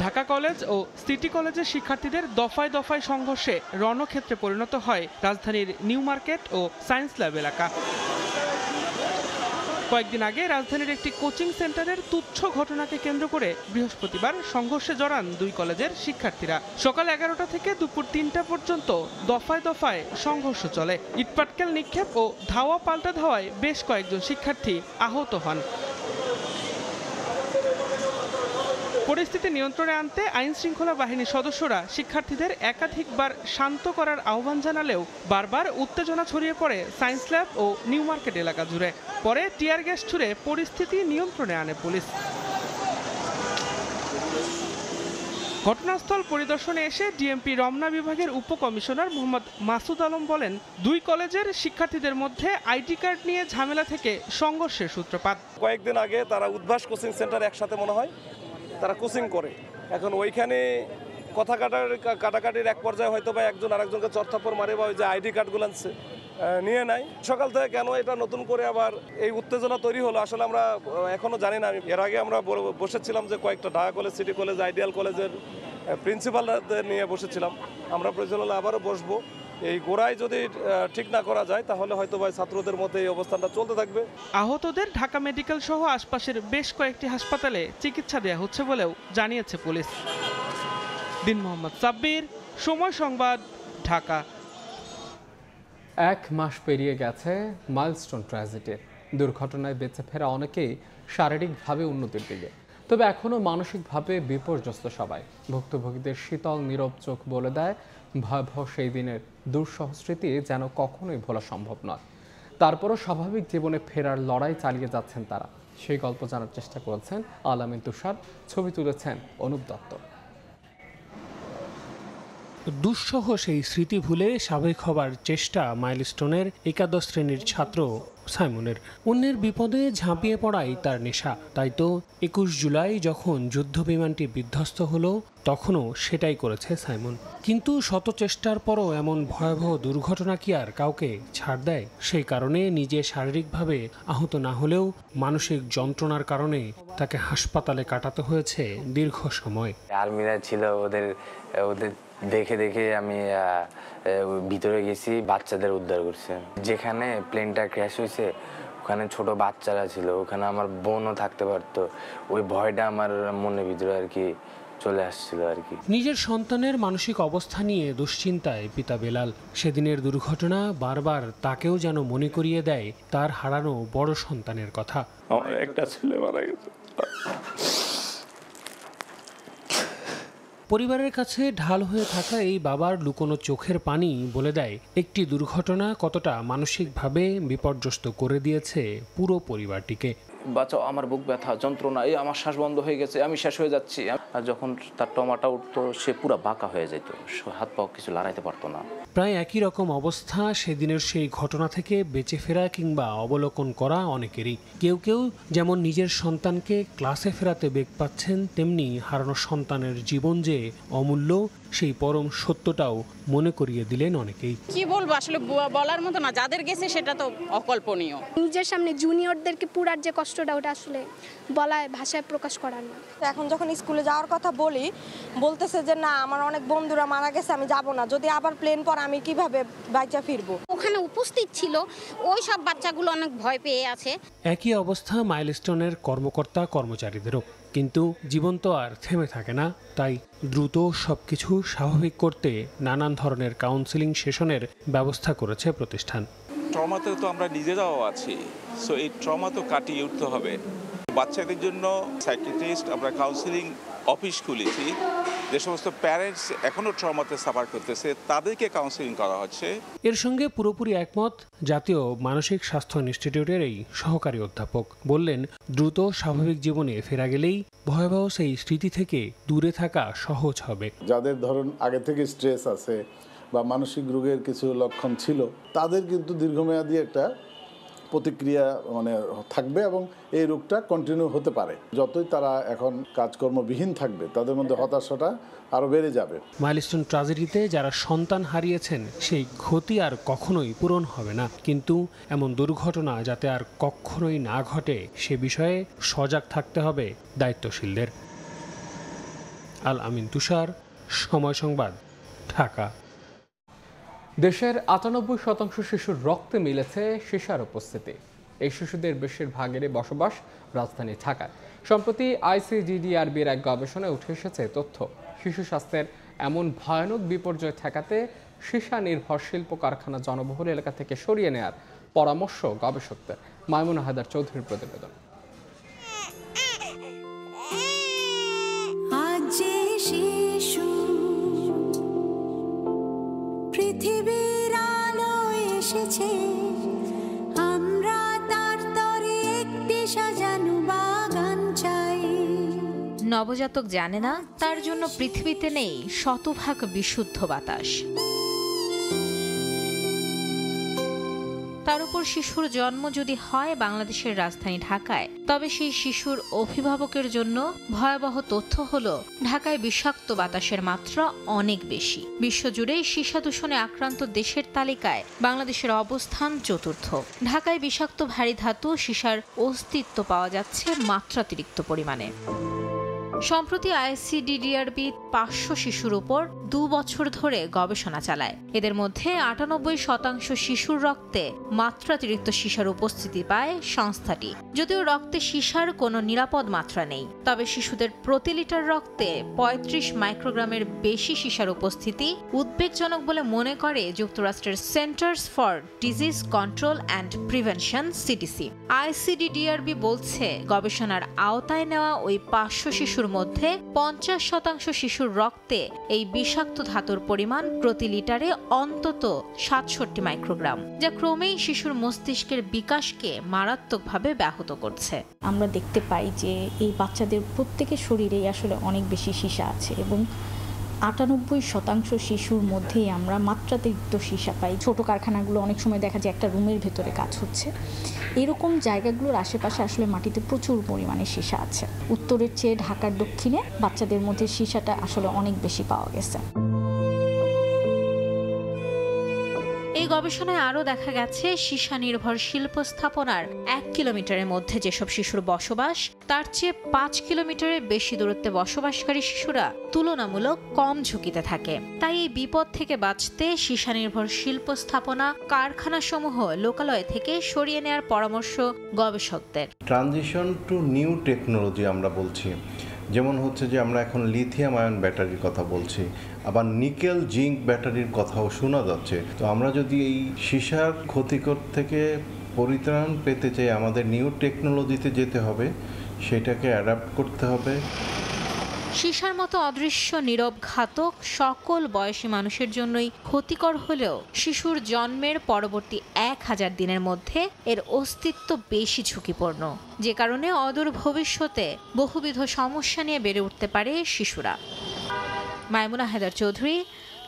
Speaker 2: ঢাকা কলেজ ও সিটি কলেজের শিক্ষার্থীদের দফায় দফায় সংঘর্ষে রণক্ষেত্রে পরিণত হয় রাজধানীর নিউ মার্কেট ও সায়েন্স ল্যাব এলাকা। কয়েকদিন আগে রাজধানীর একটি কোচিং সেন্টারের তুচ্ছ ঘটনাকে কেন্দ্র করে বৃহস্পতিবার সংঘর্ষে জড়ান দুই কলেজের শিক্ষার্থীরা। সকাল 11টা থেকে দুপুর 3টা পর্যন্ত দফায় দফায় সংঘর্ষ চলে। ইটপাটকেল নিক্ষেপ ও ধাওয়া পাল্টা ধাওয়ায় বেশ কয়েকজন শিক্ষার্থী আহত হন। পরিস্থিতি নিয়ন্ত্রণে আনতে আইনশৃঙ্খলা বাহিনীর সদস্যরা শিক্ষার্থীদের একাধিকবার শান্ত করার আহ্বান জানালেও বারবার উত্তেজনা ছড়িয়ে পড়ে সায়েন্স ল্যাব ও নিউ মার্কেট এলাকা জুড়ে। পরে টিয়ার গ্যাস ছুড়ে পরিস্থিতি নিয়ন্ত্রণে আনে পুলিশ। ঘটনাস্থল পরিদর্শনে এসে ডিএমপি রমনা বিভাগের উপকমিশনার মোহাম্মদ মাসুদ আলম বলেন, দুই কলেজের শিক্ষার্থীদের মধ্যে আইডি কার্ড নিয়ে ঝামেলা থেকে সংঘর্ষের সূত্রপাত।
Speaker 5: কয়েকদিন আগে তারা উদ্ভাস কোচিং সেন্টার একসাথে মনে হয় তারা কোচিং করে, এখন ওইখানে কথা কাটাকাটির এক পর্যায়ে হয়তো বা একজন আরেকজনকে চরথাপ্পড় মারে বা ওই যে আইডি কার্ডগুলো নিয়ে নেয়। সকাল থেকে কেন এটা নতুন করে আবার এই উত্তেজনা তৈরি হলো আসলে আমরা এখনো জানি না। এর আগে আমরা বসেছিলাম যে কয়েকটা Dhaka college, city college, ideal কলেজের প্রিন্সিপালদের নিয়ে বসেছিলাম। আমরা প্রয়োজন হলে আবারও বসবো। এই গোড়ায় যদি ঠিক না করা যায় তাহলে হয়তো ভাই ছাত্রদের মধ্যে এই অবস্থানটা চলতে থাকবে।
Speaker 2: আহতদের ঢাকা মেডিকেল সহ আশপাশের বেশ কয়েকটি হাসপাতালে চিকিৎসা দেওয়া হচ্ছে বলেও জানিয়েছে পুলিশ। দিন মোহাম্মদ সাব্বির, সময় সংবাদ, ঢাকা।
Speaker 1: 1 মাস পেরিয়ে গেছে মাইলস্টোন ট্র্যাজেডির। দুর্ঘটনায় বেঁচে ফেরা অনেকেই শারীরিকভাবে উন্নতির দিকে, তবে এখনও মানসিকভাবে বিপর্যস্ত সবাই। ভুক্তভোগীদের শীতল নীরব চোখ বলে দেয় ভয়াবহ সেই দিনের দুঃসহ স্মৃতি যেন কখনোই ভোলা সম্ভব নয়। তারপরও স্বাভাবিক জীবনে ফেরার লড়াই চালিয়ে যাচ্ছেন তারা। সেই গল্প জানার চেষ্টা করেছেন আলামিন তুষার, ছবি তুলেছেন অনুপ দত্ত।
Speaker 6: দুঃসহ সেই স্মৃতি ভুলে স্বাভাবিক হবার চেষ্টা মাইলস্টোনের একাদশ শ্রেণীর ছাত্র সাইমনের। অন্যের বিপদে ঝাঁপিয়ে পড়াই তার নেশা। তাই তো 21 জুলাই যখন যুদ্ধ বিমানটি বিধ্বস্ত হলো তখনও সেটাই করেছে সাইমন। কিন্তু শত চেষ্টার পরও এমন ভয়াবহ দুর্ঘটনা কি আর কাউকে ছাড় দেয়? সেই কারণে নিজে শারীরিকভাবে আহত না হলেও মানসিক যন্ত্রণার কারণে তাকে হাসপাতালে কাটাতে হয়েছে দীর্ঘ সময়।
Speaker 8: আর্মিরা ছিল, ওদের দেখে দেখে আমি ভিতরে গেছি, বাচ্চাদের উদ্ধার করছে। যেখানে প্লেনটা ক্র্যাশ হয়েছে ওখানে ছোট বাচ্চারা ছিল, ওখানে আমার বোনও থাকতে পারতো। ওই ভয়টা আমার মনের ভিতরে আর কি চলে আসছিল আর কি।
Speaker 6: নিজের সন্তানের মানসিক অবস্থা নিয়ে দুশ্চিন্তায় পিতা বেলাল। সেদিনের দুর্ঘটনা বারবার তাকেও যেন মনে করিয়ে দেয় তার হারানো বড় সন্তানের কথা।
Speaker 5: আমার একটা ছেলে মারা গেছে।
Speaker 6: পরিবারের কাছে ঢাল হয়ে থাকা এই বাবার লুকোনো চোখের পানি বলে দেয় একটি দুর্ঘটনা কতটা মানসিকভাবে বিপর্যস্ত করে দিয়েছে পুরো পরিবারটিকে।
Speaker 9: বাঁচাও, আমার বুক ব্যথা, যন্ত্রণা, এই আমার শ্বাস বন্ধ হয়ে গেছে, আমি শেষ হয়ে যাচ্ছি। আর যখন তার টমাটা উঠতো সে পুরো বাঁকা হয়ে যেত, হাত পা কিছু লড়াইতে পারতো না।
Speaker 6: প্রায় একই রকম অবস্থা সেদিনের সেই ঘটনা থেকে বেঁচে ফেরা কিংবা অবলোকন করা অনেকেরই। কেউ কেউ যেমন নিজের সন্তানকে ক্লাসে ফেরাতে বেগ পাচ্ছেন, তেমনি হারানো সন্তানের জীবন যে অমূল্য সেই পরম সত্যটাও মনে করিয়ে দিলেন অনেকেই।
Speaker 10: কি বলবো আসলে বলার মতো না, যাদের গেছে সেটা তো অকল্পনীয়।
Speaker 27: নিজের সামনে জুনিয়রদেরকে পুরার যে কষ্টটা ওটা আসলে বলায় ভাষায় প্রকাশ করার না।
Speaker 28: এখন যখন স্কুলে যাওয়ার কথা বলতেছে যে না আমার অনেক বন্ধুরা মারা গেছে, আমি যাব না, যদি আবার প্লেন পর আমি কিভাবে বাচ্চা ফিরবো।
Speaker 10: ওখানে উপস্থিত ছিল ওই সব বাচ্চাগুলো অনেক ভয় পেয়ে আছে।
Speaker 6: একই অবস্থা মাইলস্টোনের কর্মকর্তা কর্মচারীদেরও। কিন্তু জীবন তো আর থেমে থাকে না, তাই দ্রুত সবকিছু স্বাভাবিক করতে নানান ধরনের কাউন্সেলিং সেশনের ব্যবস্থা করেছে প্রতিষ্ঠান।
Speaker 29: ট্রমাতে তো আমরা নিজেরাও আছি, সো এই ট্রমা তো কাটিয়ে উঠতে হবে। বাচ্চাদের জন্য সাইকিয়াট্রিস্ট আমরা কাউন্সেলিং অফিস খুলেছি। যে সমস্ত প্যারেন্টস এখনো ট্রমাতে সাফার করতেছে তাদেরকে কাউন্সেলিং করা হচ্ছে।
Speaker 6: এর সঙ্গে পুরোপুরি একমত জাতীয় মানসিক স্বাস্থ্য ইনস্টিটিউটের এই সহকারী অধ্যাপক। বললেন, দ্রুত স্বাভাবিক জীবনে ফেরা গেলেই ভয়াবহ সেই স্মৃতি থেকে দূরে থাকা সহজ হবে।
Speaker 30: যাদের ধরুন আগে থেকে স্ট্রেস আছে বা মানসিক রোগের কিছু লক্ষণ ছিল, তাদের কিন্তু দীর্ঘমেয়াদী একটা প্রতিক্রিয়া মানে থাকবে এবং এই রোগটা কন্টিনিউ হতে পারে। যতই তারা এখন কাজকর্মবিহীন থাকবে তাদের মধ্যে হতাশাটা আরও বেড়ে যাবে।
Speaker 6: মাইলস্টোন ট্র্যাজেডিতে যারা সন্তান হারিয়েছেন সেই ক্ষতি আর কখনোই পূরণ হবে না, কিন্তু এমন দুর্ঘটনা যাতে আর কখনোই না ঘটে সে বিষয়ে সজাগ থাকতে হবে দায়িত্বশীলদের। আল আমিন তুষার, সময় সংবাদ, ঢাকা।
Speaker 1: দেশের ৯৮% শিশুর রক্তে মিলেছে সীসার উপস্থিতি। এই শিশুদের বেশিরভাগেরই বসবাস রাজধানী ঢাকায়। সম্প্রতি আইসিডিডিআরবির এক গবেষণায় উঠে এসেছে তথ্য, শিশু স্বাস্থ্যের এমন ভয়ানক বিপর্যয় ঠেকাতে সীসা নির্ভর শিল্প কারখানা জনবহুল এলাকা থেকে সরিয়ে নেয়ার পরামর্শ গবেষকদের। মাইমুনা হায়দার চৌধুরীর প্রতিবেদন।
Speaker 7: পৃথিবীর আলো এসেছে, আমরা তার তরে একটি সাজানো বাগান চাই।
Speaker 22: নবজাতক জানে না তার জন্য পৃথিবীতে নেই শতভাগ বিশুদ্ধ বাতাস। তার উপর শিশুর জন্ম যদি হয় বাংলাদেশের রাজধানী ঢাকায়, তবে সেই শিশুর অভিভাবকের জন্য ভয়াবহ তথ্য হলো ঢাকায় বিষাক্ত বাতাসের মাত্রা অনেক বেশি। বিশ্বজুড়ে সীসা দূষণে আক্রান্ত দেশের তালিকায় বাংলাদেশের অবস্থান চতুর্থ। ঢাকায় বিষাক্ত ভারী ধাতু সীসার অস্তিত্ব পাওয়া যাচ্ছে মাত্রাতিরিক্ত পরিমাণে। সম্প্রতি আইসিডিডিআরবি ৫০০ শিশুর উপর ২ বছর ধরে গবেষণা চালায়। এদের মধ্যে ৯৮% শিশুর রক্তে মাত্রাতিরিক্ত সীসার উপস্থিতি পায় সংস্থাটি। যদিও রক্তে সীসার কোনো নিরাপদ মাত্রা নেই, তবে শিশুদের প্রতি লিটার রক্তে ৩৫ মাইক্রোগ্রামের বেশি সীসার উপস্থিতি উদ্বেগজনক বলে মনে করে যুক্তরাষ্ট্রের centers for disease control and prevention CDC. ICDDRB বলছে গবেষণার আওতায় নেওয়া ওই ৫০০ শিশুর মধ্যে ৫০% শিশুর রক্তে এই বিষাক্ত ধাতুর পরিমাণ প্রতি লিটারে অন্তত ৬৭ মাইক্রোগ্রাম, যা ক্রমেই শিশুর মস্তিষ্কের বিকাশকে মারাত্মকভাবে ব্যাহত করছে।
Speaker 11: আমরা দেখতে পাই যে এই বাচ্চাদের প্রত্যেকের শরীরেই আসলে অনেক বেশি সীসা আছে এবং ৯৮% শিশুর মধ্যেই আমরা মাত্রাতিরিক্ত সীসা পাই। ছোট কারখানাগুলো অনেক সময় দেখা যায় একটা রুমের ভেতরে কাজ হচ্ছে। এরকম জায়গাগুলোর আশেপাশে আসলে মাটিতে প্রচুর পরিমাণে সীসা আছে। উত্তরের চেয়ে ঢাকার দক্ষিণে বাচ্চাদের মধ্যে সীসাটা আসলে অনেক বেশি পাওয়া গেছে।
Speaker 22: এই গবেষণায় আরও দেখা গেছে সীসা নির্ভর শিল্প স্থাপনার ১ কিলোমিটারের মধ্যে যেসব শিশুর বসবাস, তার চেয়ে ৫ কিলোমিটারের বেশি দূরত্বে বসবাসকারী শিশুরা তুলনামূলক কম ঝুঁকিতে থাকে। তাই এই বিপদ থেকে বাঁচতে সীসা নির্ভর শিল্প স্থাপনা কারখানাসমূহ লোকালয় থেকে সরিয়ে নেওয়ার পরামর্শ গবেষকদের।
Speaker 12: ট্রানজিশন টু নিউ টেকনোলজি আমরা বলছি, যেমন হচ্ছে যে আমরা এখন লিথিয়াম আয়ন ব্যাটারির কথা বলছি, আবার নিকেল জিঙ্ক ব্যাটারির কথাও শোনা যাচ্ছে। তো আমরা যদি এই সীসার ক্ষতিকর থেকে পরিত্রাণ পেতে চাই, আমাদের নিউ টেকনোলজিতে যেতে হবে, সেটাকে অ্যাডাপ্ট করতে হবে।
Speaker 22: সীসার মতো অদৃশ্য নীরব ঘাতক সকল বয়সী মানুষের জন্যই ক্ষতিকর হলেও শিশুর জন্মের পরবর্তী ১০০০ দিনের মধ্যে এর অস্তিত্ব বেশি ঝুঁকিপূর্ণ, যে কারণে অদূর ভবিষ্যতে বহুবিধ সমস্যা নিয়ে বেড়ে উঠতে পারে শিশুরা। মাইমুনা হায়দার চৌধুরী,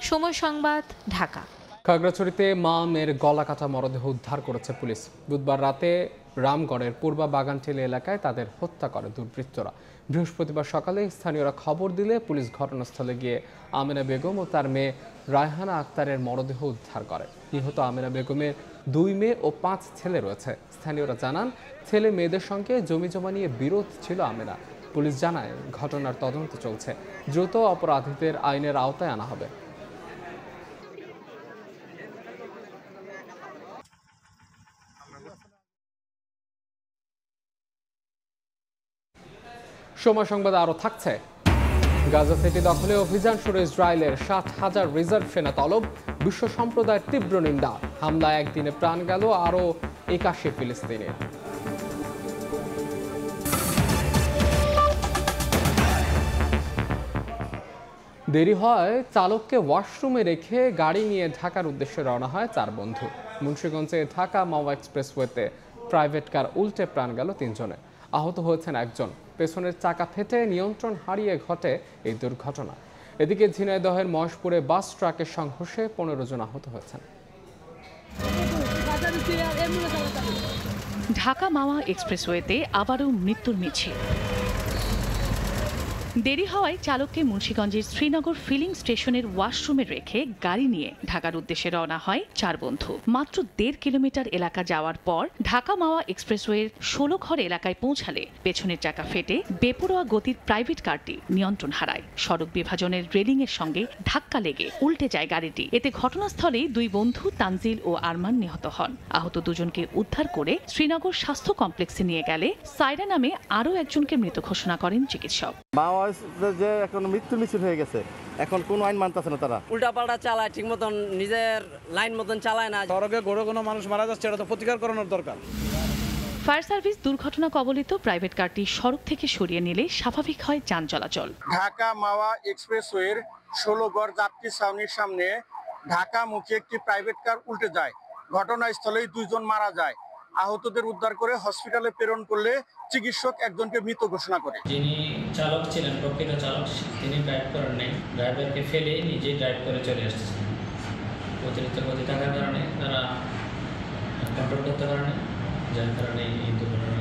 Speaker 22: সময় সংবাদ, ঢাকা।
Speaker 1: খাগড়াছড়িতে মা মেয়ের গলা কাটা মরদেহ উদ্ধার করেছে পুলিশ। বুধবার রাতে রামগড়ের পূর্বা বাগানটিলি এলাকায় তাদের হত্যা করে দুর্বৃত্তরা। বৃহস্পতিবার সকালে স্থানীয়রা খবর দিলে পুলিশ ঘটনাস্থলে গিয়ে আমেনা বেগম ও তার মেয়ে রায়হানা আক্তারের মরদেহ উদ্ধার করে। নিহত আমেনা বেগমের ২ মেয়ে ও ৫ ছেলে রয়েছে। স্থানীয়রা জানান, ছেলে মেয়েদের সঙ্গে জমিজমা নিয়ে বিরোধ ছিল আমেনা। পুলিশ জানায়, ঘটনার তদন্ত চলছে, দ্রুত অপরাধীদের আইনের আওতায় আনা হবে। সময় সংবাদ আরও থাকছে। গাজা সিটি দখলে অভিযান শুরু ইসরায়েলের, ৭,০০০ রিজার্ভ সেনা তলব। বিশ্ব সম্প্রদায়ের তীব্র নিন্দা। হামলায় একদিনে প্রাণ গেল আরও ৮১ ফিলিস্তিনের। দেরি হয়, চালককে ওয়াশরুমে রেখে গাড়ি নিয়ে ঢাকার উদ্দেশ্যে রওনা হয় ৪ বন্ধু। মুন্সিগঞ্জে ঢাকা মাওয়া এক্সপ্রেসওয়েতে প্রাইভেট কার উল্টে প্রাণ গেল ৩ জনের। আহত হয়েছেন ১ জন। পেছনের চাকা ফেটে নিয়ন্ত্রণ হারিয়ে ঘটে এই দুর্ঘটনা। এদিকে ঝিনাইদহের মহেশপুরে বাস ট্রাকের সংঘর্ষে ১৫ জন আহত হয়েছেন।
Speaker 3: ঢাকা মাওয়া এক্সপ্রেসওয়েতে আবারও মৃত্যুর মিছিল। দেরি হওয়ায় চালককে মুন্সিগঞ্জের শ্রীনগর ফিলিং স্টেশনের ওয়াশরুমে রেখে গাড়ি নিয়ে ঢাকার উদ্দেশ্যে রওনা হয় 4 বন্ধু। মাত্র 1.5 কিলোমিটার এলাকা যাওয়ার পর ঢাকা মাওয়া এক্সপ্রেসওয়ের 16 ঘর এলাকায় পৌঁছালে পেছনের চাকা ফেটে বেপরোয়া গতির প্রাইভেট কারটি নিয়ন্ত্রণ হারায়। সড়ক বিভাজনের রেলিংয়ের সঙ্গে ধাক্কা লেগে উল্টে যায় গাড়িটি। এতে ঘটনাস্থলেই 2 বন্ধু তানজিল ও আরমান নিহত হন। আহত দুজনকে উদ্ধার করে শ্রীনগর স্বাস্থ্য কমপ্লেক্সে নিয়ে গেলে সাইরা নামে আরও একজনকে মৃত ঘোষণা করেন চিকিৎসক।
Speaker 13: যে এখন মৃত্যু মিছিল হয়ে গেছে, এখন কোন আইন মানতেছে না, তারা
Speaker 14: উল্টাপাল্টা চালায়, ঠিক মতন নিজের লাইন মতন চালায় না।
Speaker 13: সড়কে গড়ে কোনো মানুষ মারা যাচ্ছে, এটা তো প্রতিকার করানোর দরকার।
Speaker 3: ফায়ার সার্ভিস দুর্ঘটনা কবলিত প্রাইভেট কারটি সড়ক থেকে সরিয়ে নিলে স্বাভাবিক হয় যান চলাচল।
Speaker 13: ঢাকা মাওয়া এক্সপ্রেসওয়ের 16 গড় যাত্রী ছাউনির সামনে ঢাকামুখী একটি প্রাইভেট কার উল্টে যায়। ঘটনাস্থলেই 2 জন মারা যায়। আহতদের উদ্ধার করে হসপিটালে প্রেরণ করলে চিকিৎসক একজনকে মৃত ঘোষণা করে।
Speaker 26: যিনি চালক ছিলেন, প্রকৃত চালক, তিনি ড্রাইভ করেন নাই, ড্রাইভারকে ফেলে নিজে ড্রাইভ করে চলে আসতেছেন। অতিরিক্ত গতি থাকার কারণে তারা কন্ট্রোল করতে পারেন, যার কারণে এই দুর্ঘটনা।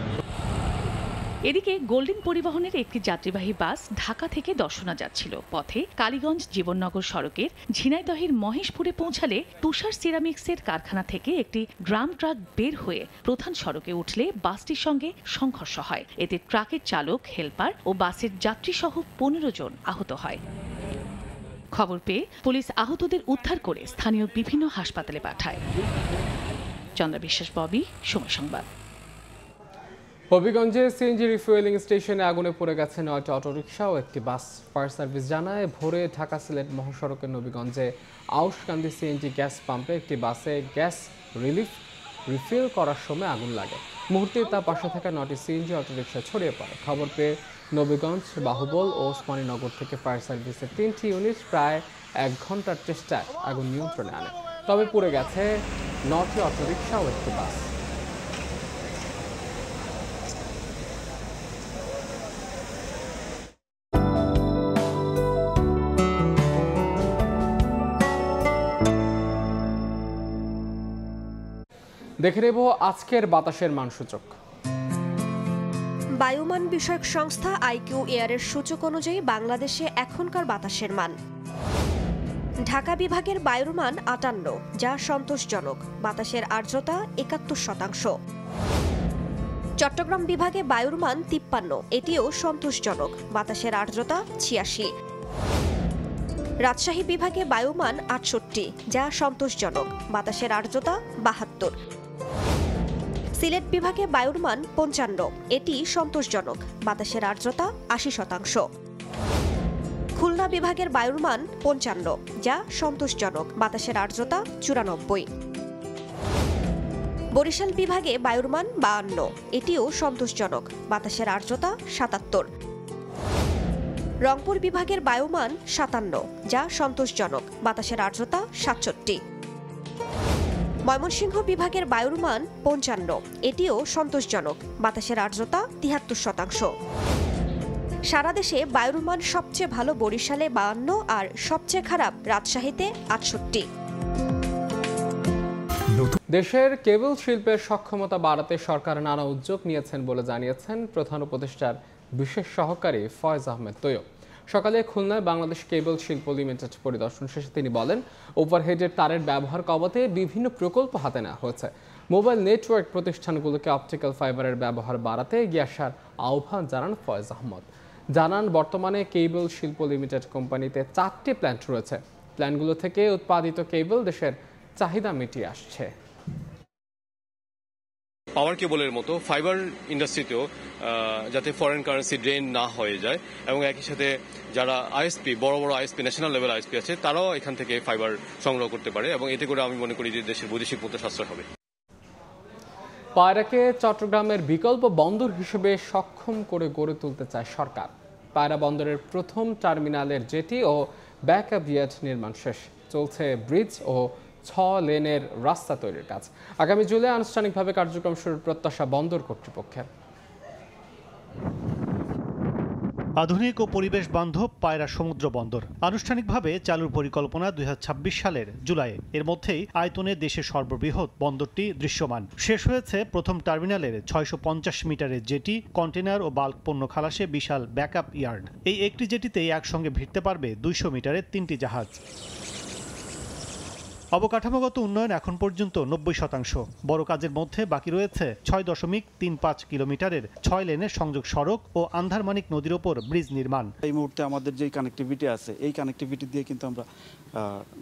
Speaker 3: এদিকে গোল্ডেন পরিবহনের একটি যাত্রীবাহী বাস ঢাকা থেকে দর্শনা যাচ্ছিল। পথে কালীগঞ্জ জীবননগর সড়কের ঝিনাইদহের মহেশপুরে পৌঁছালে তুষার সিরামিক্সের কারখানা থেকে একটি ড্রাম ট্রাক বের হয়ে প্রধান সড়কে উঠলে বাসটির সঙ্গে সংঘর্ষ হয়। এতে ট্রাকের চালক, হেলপার ও বাসের যাত্রীসহ 15 জন আহত হয়। খবর পেয়ে পুলিশ আহতদের উদ্ধার করে স্থানীয় বিভিন্ন হাসপাতালে পাঠায়। চন্দ্রা বিশ্বাস, ববি, সময় সংবাদ।
Speaker 1: হবিগঞ্জে সিএনজি রিফুয়েলিং স্টেশনে আগুনে পড়ে গেছে 9টি অটোরিকশা ও একটি বাস। ফায়ার সার্ভিস জানায়, ভোরে ঢাকা সিলেট মহাসড়কের নবীগঞ্জে আউশকান্দি সিএনজি গ্যাস পাম্পে একটি বাসে গ্যাস রিফিল করার সময় আগুন লাগে। মুহূর্তে তা পাশে থাকা 9টি সিএনজি অটোরিকশা ছড়িয়ে পড়ে। খবর পেয়ে নবীগঞ্জ, বাহুবল ও ওসমানীনগর থেকে ফায়ার সার্ভিসের 3টি ইউনিট প্রায় 1 ঘন্টার চেষ্টায় আগুন নিয়ন্ত্রণে আনে। তবে পুড়ে গেছে 9টি অটোরিকশা ও একটি বাস। দেখে নেব আজকের বাতাসের মানসূচক।
Speaker 15: বায়ুমান বিষয়ক সংস্থা আইকিউ এয়ারের সূচক অনুযায়ী বাংলাদেশে এখনকার বাতাসের মান: ঢাকা বিভাগের বায়ুর মান 58, যা সন্তোষজনক, বাতাসের আর্দ্রতা 71%। চট্টগ্রাম বিভাগে বায়ুর মান 53, এটিও সন্তোষজনক, বাতাসের আর্দ্রতা 86। রাজশাহী বিভাগে বায়ুমান 68, যা সন্তোষজনক, বাতাসের আর্দ্রতা 72। সিলেট বিভাগে বায়ুর মান 55, এটি সন্তোষজনক, বাতাসের আর্দ্রতা 80%। খুলনা বিভাগের বায়ুর মান 55, যা সন্তোষজনক, বাতাসের আর্দ্রতা 94। বরিশাল বিভাগে বায়ুর মান 52, এটিও সন্তোষজনক, বাতাসের আর্দ্রতা 77। রংপুর বিভাগের বায়ুমান 57, যা সন্তোষজনক, বাতাসের আর্দ্রতা 67। ময়মনসিংহ বিভাগের বায়ুর মান 55, এটিও সন্তোষজনক, বাতাসের আর্দ্রতা 73%। সারা দেশে বায়ুর মান সবচেয়ে ভালো বরিশালে 52 আর সবচেয়ে খারাপ রাজশাহীতে 68।
Speaker 1: দেশের কেবল শিল্পের সক্ষমতা বাড়াতে সরকার নানা উদ্যোগ নিয়েছেন বলে জানিয়েছেন প্রধান উপদেষ্টার বিশেষ সহকারী ফয়েজ আহমেদ তৈয়ব। সকালে খুলনায় বাংলাদেশ কেবল শিল্প লিমিটেড পরিদর্শন শেষে তিনি বলেন, ওভারহেডের তারের ব্যবহার কমাতে বিভিন্ন প্রকল্প হাতে নেওয়া হয়েছে। মোবাইল নেটওয়ার্ক প্রতিষ্ঠানগুলোকে অপটিক্যাল ফাইবারের ব্যবহার বাড়াতে এগিয়ে আসার আহ্বান জানান ফয়েজ আহমদ। জানান, বর্তমানে কেবল শিল্প লিমিটেড কোম্পানিতে 4টি প্ল্যান্ট রয়েছে। প্ল্যান্টগুলো থেকে উৎপাদিত কেবল দেশের চাহিদা মিটিয়ে আসছে।
Speaker 16: পাওয়ার কেবলের মতো ফাইবার ইন্ডাস্ট্রিতেও যাতে ফরেন কারেন্সি ড্রেন না হয়ে যায় এবং একই সাথে যারা আইএসপি, বড় বড় আইএসপি, ন্যাশনাল লেভেল আইএসপি আছে, তারাও এখান থেকে ফাইবার সংগ্রহ করতে পারে এবং এতে করে আমি মনে করি যে দেশের বৈদেশিক মুদ্রা সাশ্রয় হবে।
Speaker 1: পায়রাকে চট্টগ্রামের বিকল্প বন্দর হিসেবে সক্ষম করে গড়ে তুলতে চায় সরকার। পায়রা বন্দরের প্রথম টার্মিনালের জেটি ও ব্যাকআপ ইয়ার্ড নির্মাণ শেষ। চলছে ব্রিজ ও 6 লেনের রাস্তা তৈরির কাজ। আগামী জুলাই আনুষ্ঠানিকভাবে কার্যক্রম শুরুর প্রত্যাশা বন্দর কর্তৃপক্ষের।
Speaker 2: আধুনিক ও পরিবেশ বান্ধব পায়রা সমুদ্র বন্দর আনুষ্ঠানিকভাবে চালুর পরিকল্পনা 2026 সালের জুলাই। এর মধ্যেই আয়তনে দেশের সর্ববৃহৎ বন্দরটি দৃশ্যমান। শেষ হয়েছে প্রথম টার্মিনালের 650 মিটারের জেটি, কন্টেনার ও বাল্ক পণ্য খালাসে বিশাল ব্যাকআপ ইয়ার্ড। এই একটি জেটিতেই একসঙ্গে ভিড়তে পারবে 200 মিটারের 3টি জাহাজ। অবকাঠামোগত উন্নয়ন এখন পর্যন্ত 90%। বড় কাজের মধ্যে বাকি রয়েছে 6.35 কিলোমিটারের 6 লেনের সংযোগ সড়ক ও আন্ধারমানিক নদীর ওপর ব্রিজ নির্মাণ।
Speaker 4: এই মুহূর্তে আমাদের যে কানেক্টিভিটি আছে, এই কানেক্টিভিটি দিয়ে কিন্তু আমরা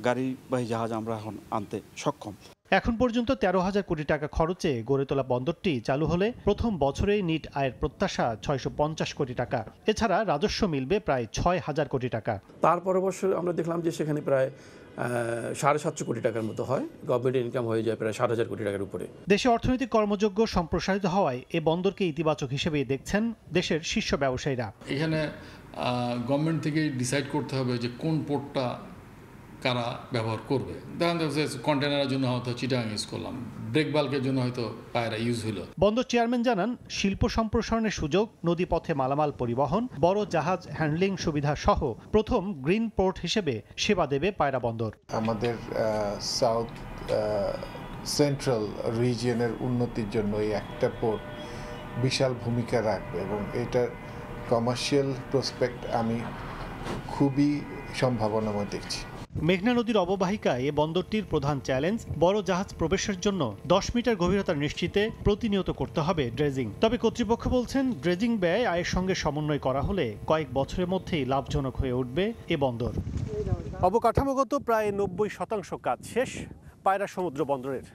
Speaker 4: গাড়িবাহী জাহাজ আমরা এখন আনতে সক্ষম।
Speaker 2: এখন পর্যন্ত 13,000 কোটি টাকা খরচে গড়ে তোলা বন্দরটি চালু হলে প্রথম বছরেই নিট আয়ের প্রত্যাশা 650 কোটি টাকা। এছাড়া রাজস্ব মিলবে প্রায় 6,000 কোটি টাকা।
Speaker 17: তার পরের বছর আমরা দেখলাম যে সেখানে প্রায় 750 কোটি টাকার মতো হয়, গভর্নমেন্টের ইনকাম হয়ে যায় প্রায় 60,000 কোটি টাকার উপরে।
Speaker 2: দেশে অর্থনৈতিক কর্মযোগ্য সম্প্রসারিত হওয়ায় এ বন্দরকে ইতিবাচক হিসেবেই দেখছেন দেশের শীর্ষ ব্যবসায়ীরা।
Speaker 18: এখানে গভর্নমেন্ট থেকে ডিসাইড করতে হবে যে কোন পোর্টটা কারা ব্যবহার করবে। দেখা যাচ্ছে কন্টেনারের জন্য হয়তো চিটাগাং ইউজ করলাম, ব্রেক বাল্কের জন্য হয়তো পায়রা ইউজ হলো।
Speaker 2: বন্দর চেয়ারম্যান জানান, শিল্প সম্প্রসারণের সুযোগ, নদীপথে মালামাল পরিবহন, বড় জাহাজ হ্যান্ডলিং সুবিধা সহ প্রথম গ্রিন পোর্ট হিসেবে সেবা দেবে পায়রা বন্দর।
Speaker 19: আমাদের সাউথ সেন্ট্রাল রিজিয়নের উন্নতির জন্য এই একটা পোর্ট বিশাল ভূমিকা রাখবে এবং এটার কমার্শিয়াল প্রসপেক্ট আমি খুবই সম্ভাবনাময় দেখছি।
Speaker 2: মেঘনা নদীর অববাহিকায় এ বন্দরটির প্রধান চ্যালেঞ্জ, বড় জাহাজ প্রবেশের জন্য 10 মিটার গভীরতা নিশ্চিতে প্রতিনিয়ত করতে হবে ড্রেজিং। তবে কর্তৃপক্ষ বলছেন, ড্রেজিং ব্যয় আয়ের সঙ্গে সমন্বয় করা হলে কয়েক বছরের মধ্যেই লাভজনক হয়ে উঠবে এ বন্দর। অবকাঠামোগত প্রায় 90% কাজ শেষ পায়রা সমুদ্র বন্দরের।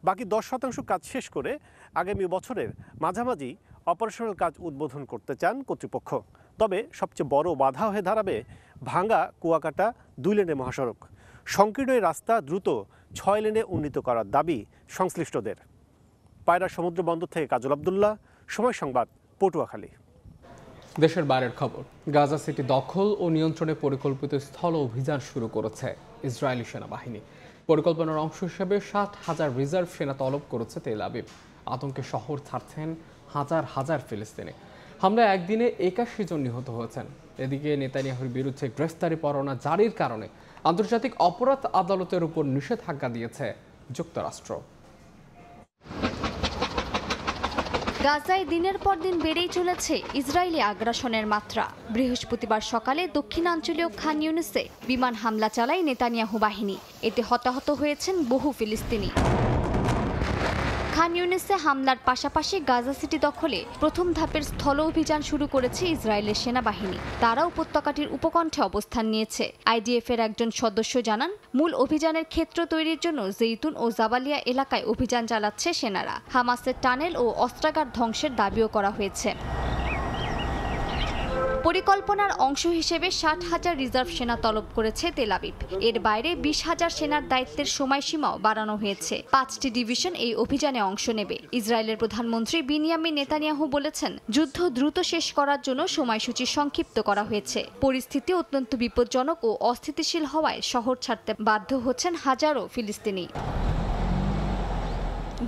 Speaker 2: বাকি 10% কাজ শেষ করে আগামী বছরের মাঝামাঝি অপারেশনাল কাজ উদ্বোধন করতে চান কর্তৃপক্ষ। তবে সবচেয়ে বড় বাধা হয়ে দাঁড়াবে ভাঙ্গা কুয়াকাটা 2 লেনের মহাসড়ক। সংকীর্ণ এই রাস্তা দ্রুত 6 লেনে উন্নীত করার দাবি সংশ্লিষ্টদের। পায়রা সমুদ্র বন্দর থেকে কাজল আব্দুল্লাহ, সময় সংবাদ, পটুয়াখালী।
Speaker 1: দেশের বাইরের খবর, গাজা সিটি দখল ও নিয়ন্ত্রণে পরিকল্পিত স্থল অভিযান শুরু করেছে ইসরায়েলি সেনাবাহিনী। পরিকল্পনার অংশ হিসেবে 60,000 রিজার্ভ সেনা তলব করেছে তেল আবিব। আতঙ্কে শহর ছাড়ছেন হাজার হাজার ফিলিস্তিনি। হামলায় একদিনে 81 জন নিহত হয়েছেন। এদিকে নেতানিয়াহুর বিরুদ্ধে গ্রেফতারি পরোয়ানা জারির কারণে আন্তর্জাতিক অপরাধ আদালতের উপর নিষেধাজ্ঞা দিয়েছে যুক্তরাষ্ট্র।
Speaker 20: গাজায় দিনের পর দিন বেড়েই চলেছে ইসরায়েলি আগ্রাসনের মাত্রা। বৃহস্পতিবার সকালে দক্ষিণাঞ্চলীয় খান ইউনিসে বিমান হামলা চালায় নেতানিয়াহু বাহিনী। এতে হতাহত হয়েছেন বহু ফিলিস্তিনি। খান ইউনিসে হামলার পাশাপাশি গাজা সিটি দখলে প্রথম ধাপের স্থল অভিযান শুরু করেছে ইসরায়েলের সেনাবাহিনী। তারা উপত্যকাটির উপকণ্ঠে অবস্থান নিয়েছে। আইডিএফ এর একজন সদস্য জানান, মূল অভিযানের ক্ষেত্র তৈরির জন্য জেইতুন ও জাবালিয়া এলাকায় অভিযান চালাচ্ছে সেনারা। হামাসের টানেল ও অস্ত্রাগার ধ্বংসের দাবিও করা হয়েছে। পরিকল্পনার অংশ হিসেবে 60,000 রিজার্ভ সেনা তলব করেছে তেল আবিব। এর বাইরে 20,000 সেনার দায়িত্বের সময়সীমাও বাড়ানো হয়েছে। 5টি ডিভিশন এই অভিযানে অংশ নেবে। ইসরায়েলের প্রধানমন্ত্রী বিনিয়ামিন নেতানিয়াহু বলেছেন, যুদ্ধ দ্রুত শেষ করার জন্য সময়সূচি সংক্ষিপ্ত করা হয়েছে। পরিস্থিতি অত্যন্ত বিপজ্জনক ও অস্থিতিশীল হওয়ায় শহর ছাড়তে বাধ্য হচ্ছেন হাজারো ফিলিস্তিনি।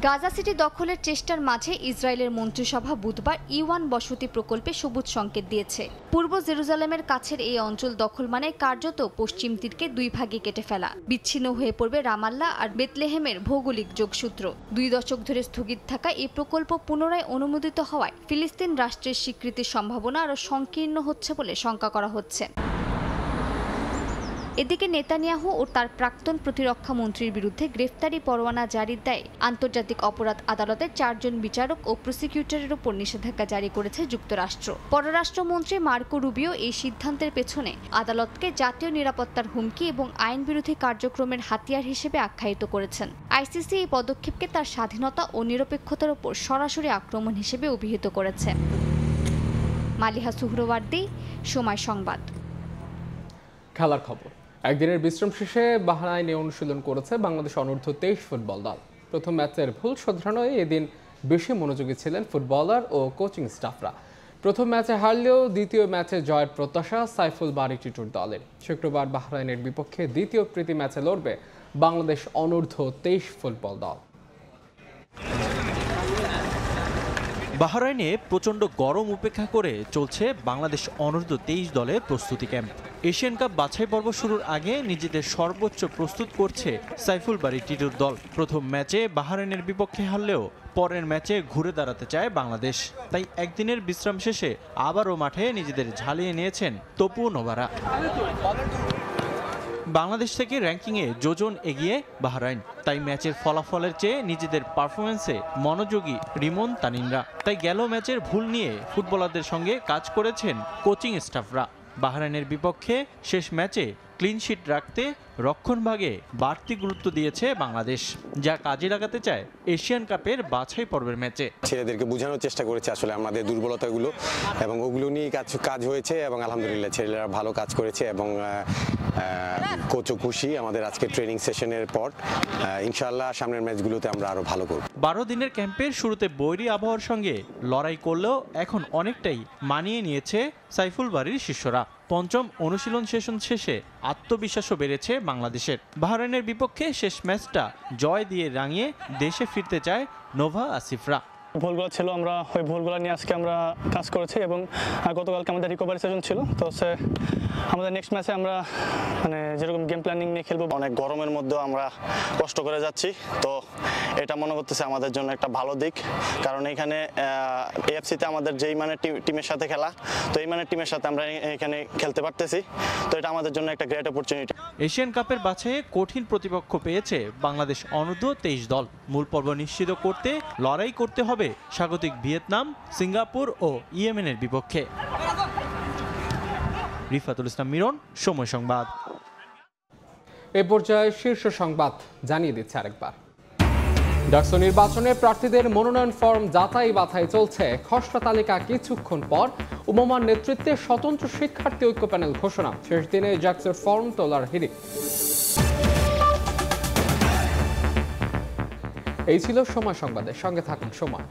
Speaker 20: গাজা সিটি দখলের চেষ্টার মাঝে ইসরায়েলের মন্ত্রিসভা বুধবার E1 বসতি প্রকল্পে সবুজ সংকেত দিয়েছে। পূর্ব জেরুজালেমের কাছের এই অঞ্চল দখল মানে কার্যত পশ্চিম তীরকে 2 ভাগে কেটে ফেলা। বিচ্ছিন্ন হয়ে পড়বে রামাল্লা আর বেতলেহেমের ভৌগোলিক যোগসূত্র। 2 দশক ধরে স্থগিত থাকা এই প্রকল্প পুনরায় অনুমোদিত হওয়ায় ফিলিস্তিন রাষ্ট্রের স্বীকৃতির সম্ভাবনা আরও সংকীর্ণ হচ্ছে বলে শঙ্কা করা হচ্ছে। এদিকে নেতানিয়াহু ও তার প্রাক্তন প্রতিরক্ষা মন্ত্রীর বিরুদ্ধে গ্রেফতারি পরোয়ানা জারির দায়ে আন্তর্জাতিক অপরাধ আদালতের 4 জন বিচারক ও প্রসিকিউটরের উপর নিষেধাজ্ঞা জারি করেছে যুক্তরাষ্ট্র। পররাষ্ট্রমন্ত্রী মার্কো রুবিও এই সিদ্ধান্তের পেছনে আদালতকে জাতীয় নিরাপত্তার হুমকি এবং আইন বিরোধী কার্যক্রমের হাতিয়ার হিসেবে আখ্যায়িত করেছেন। আইসিসি এই পদক্ষেপকে তার স্বাধীনতা ও নিরপেক্ষতার উপর সরাসরি আক্রমণ হিসেবে অভিহিত করেছে। মালিহা সুহরওয়ার্দী, সময় সংবাদ।
Speaker 1: খেলার খবর, একদিনের বিশ্রাম শেষে বাহরাইনে অনুশীলন করেছে বাংলাদেশ অনূর্ধ্ব 23 ফুটবল দল। প্রথম ম্যাচের ভুল শোধরানোয় এদিন বেশি মনোযোগী ছিলেন ফুটবলার ও কোচিং স্টাফরা। প্রথম ম্যাচে হারলেও দ্বিতীয় ম্যাচে জয়ের প্রত্যাশা সাইফুল বারী টিটুর দলের। শুক্রবার বাহরাইনের বিপক্ষে দ্বিতীয় প্রীতি ম্যাচে লড়বে বাংলাদেশ অনূর্ধ্ব 23 ফুটবল দল।
Speaker 5: বাহরাইনে প্রচণ্ড গরম উপেক্ষা করে চলছে বাংলাদেশ অনূর্ধ্ব 23 দলের প্রস্তুতি ক্যাম্প। এশিয়ান কাপ বাছাই পর্ব শুরুর আগে নিজেদের সর্বোচ্চ প্রস্তুত করছে সাইফুল বারী টিটুর দল। প্রথম ম্যাচে বাহরাইনের বিপক্ষে হারলেও পরের ম্যাচে ঘুরে দাঁড়াতে চায় বাংলাদেশ। তাই একদিনের বিশ্রাম শেষে আবারও মাঠে নিজেদের ঝালিয়ে নিয়েছেন তপু নোভারা। বাংলাদেশ থেকে র্যাঙ্কিংয়ে যোজন এগিয়ে বাহরাইন, তাই ম্যাচের ফলাফলের চেয়ে নিজেদের পারফরমেন্সে মনোযোগী রিমন তানিনরা। তাই গেল ম্যাচের ভুল নিয়ে ফুটবলারদের সঙ্গে কাজ করেছেন কোচিং স্টাফরা। বাহরাইনের বিপক্ষে শেষ ম্যাচে ক্লিনশিট রাখতে রক্ষণভাগে বাড়তি গুরুত্ব দিয়েছে বাংলাদেশ, যা কাজে লাগাতে চায় এশিয়ান কাপের বাছাই পর্বের ম্যাচে।
Speaker 8: ছেলেদেরকে বোঝানোর চেষ্টা করেছে আসলে আমাদের দুর্বলতাগুলো, এবং ওগুলো নিয়ে কাজ হয়েছে এবং আলহামদুলিল্লাহ ছেলেরা ভালো কাজ করেছে এবং কোচও খুশি আমাদের আজকে ট্রেনিং সেশনের পর। ইনশাআল্লাহ সামনের ম্যাচগুলোতে আমরা আরো ভালো করব।
Speaker 5: 12 দিনের ক্যাম্পের শুরুতে বৈরী আবহাওয়ার সঙ্গে লড়াই করলেও এখন অনেকটাই মানিয়ে নিয়েছে সাইফুল বারীর শিষ্যরা। পঞ্চম অনুশীলন সেশন শেষে আত্মবিশ্বাসও বেড়েছে বাংলাদেশের। বাহরাইনের বিপক্ষে শেষ ম্যাচটা জয় দিয়ে রাঙিয়ে দেশে ফিরতে চায় নোভা আসিফরা।
Speaker 9: ভুলগুলো ছিল, আমরা ওই ভুলগুলো নিয়ে আজকে আমরা কাজ করেছি এবং গতকালকে আমাদের রিকভারি সেশন ছিল। তো আমাদের নেক্সট ম্যাচে আমরা যেরকম গেম প্ল্যানিং নিয়ে খেলবো।
Speaker 10: অনেক গরমের মধ্যেও আমরা কষ্ট করে যাচ্ছি, তো এটা মনে করতেছে আমাদের জন্য একটা ভালো দিক, কারণ এখানে এএফসিতে আমাদের যেই মানে টিমের সাথে খেলা, তো এই মানের টিমের সাথে আমরা এখানে খেলতে পারতেছি, তো এটা আমাদের জন্য একটা গ্রেট অপরচুনিটি।
Speaker 5: এশিয়ান কাপের বাছাইয়ে কঠিন প্রতিপক্ষ পেয়েছে বাংলাদেশ অনূর্ধ্ব 23 দল। মূল পর্ব নিশ্চিত করতে লড়াই করতে হবে স্বাগতিক ভিয়েতনাম, সিঙ্গাপুর ও ইয়েমেনের বিপক্ষে। রিফাতুল ইসলাম মিরন, সময় সংবাদ।
Speaker 1: এ পর্যায়ে শীর্ষ সংবাদ জানিয়ে দিচ্ছে আরেকবার। ডাকসু নির্বাচনে প্রার্থীদের মনোনয়ন ফর্ম যাচাই বাছাই চলছে। খসড়া তালিকা কিছুক্ষণ পর উমামার নেতৃত্বে স্বতন্ত্র শিক্ষার্থী ঐক্য প্যানেল ঘোষণা। শেষ দিনে ডাকসুর ফর্ম তোলার হিড়িক। এই ছিল সময় সংবাদের সঙ্গে থাকুন সময়।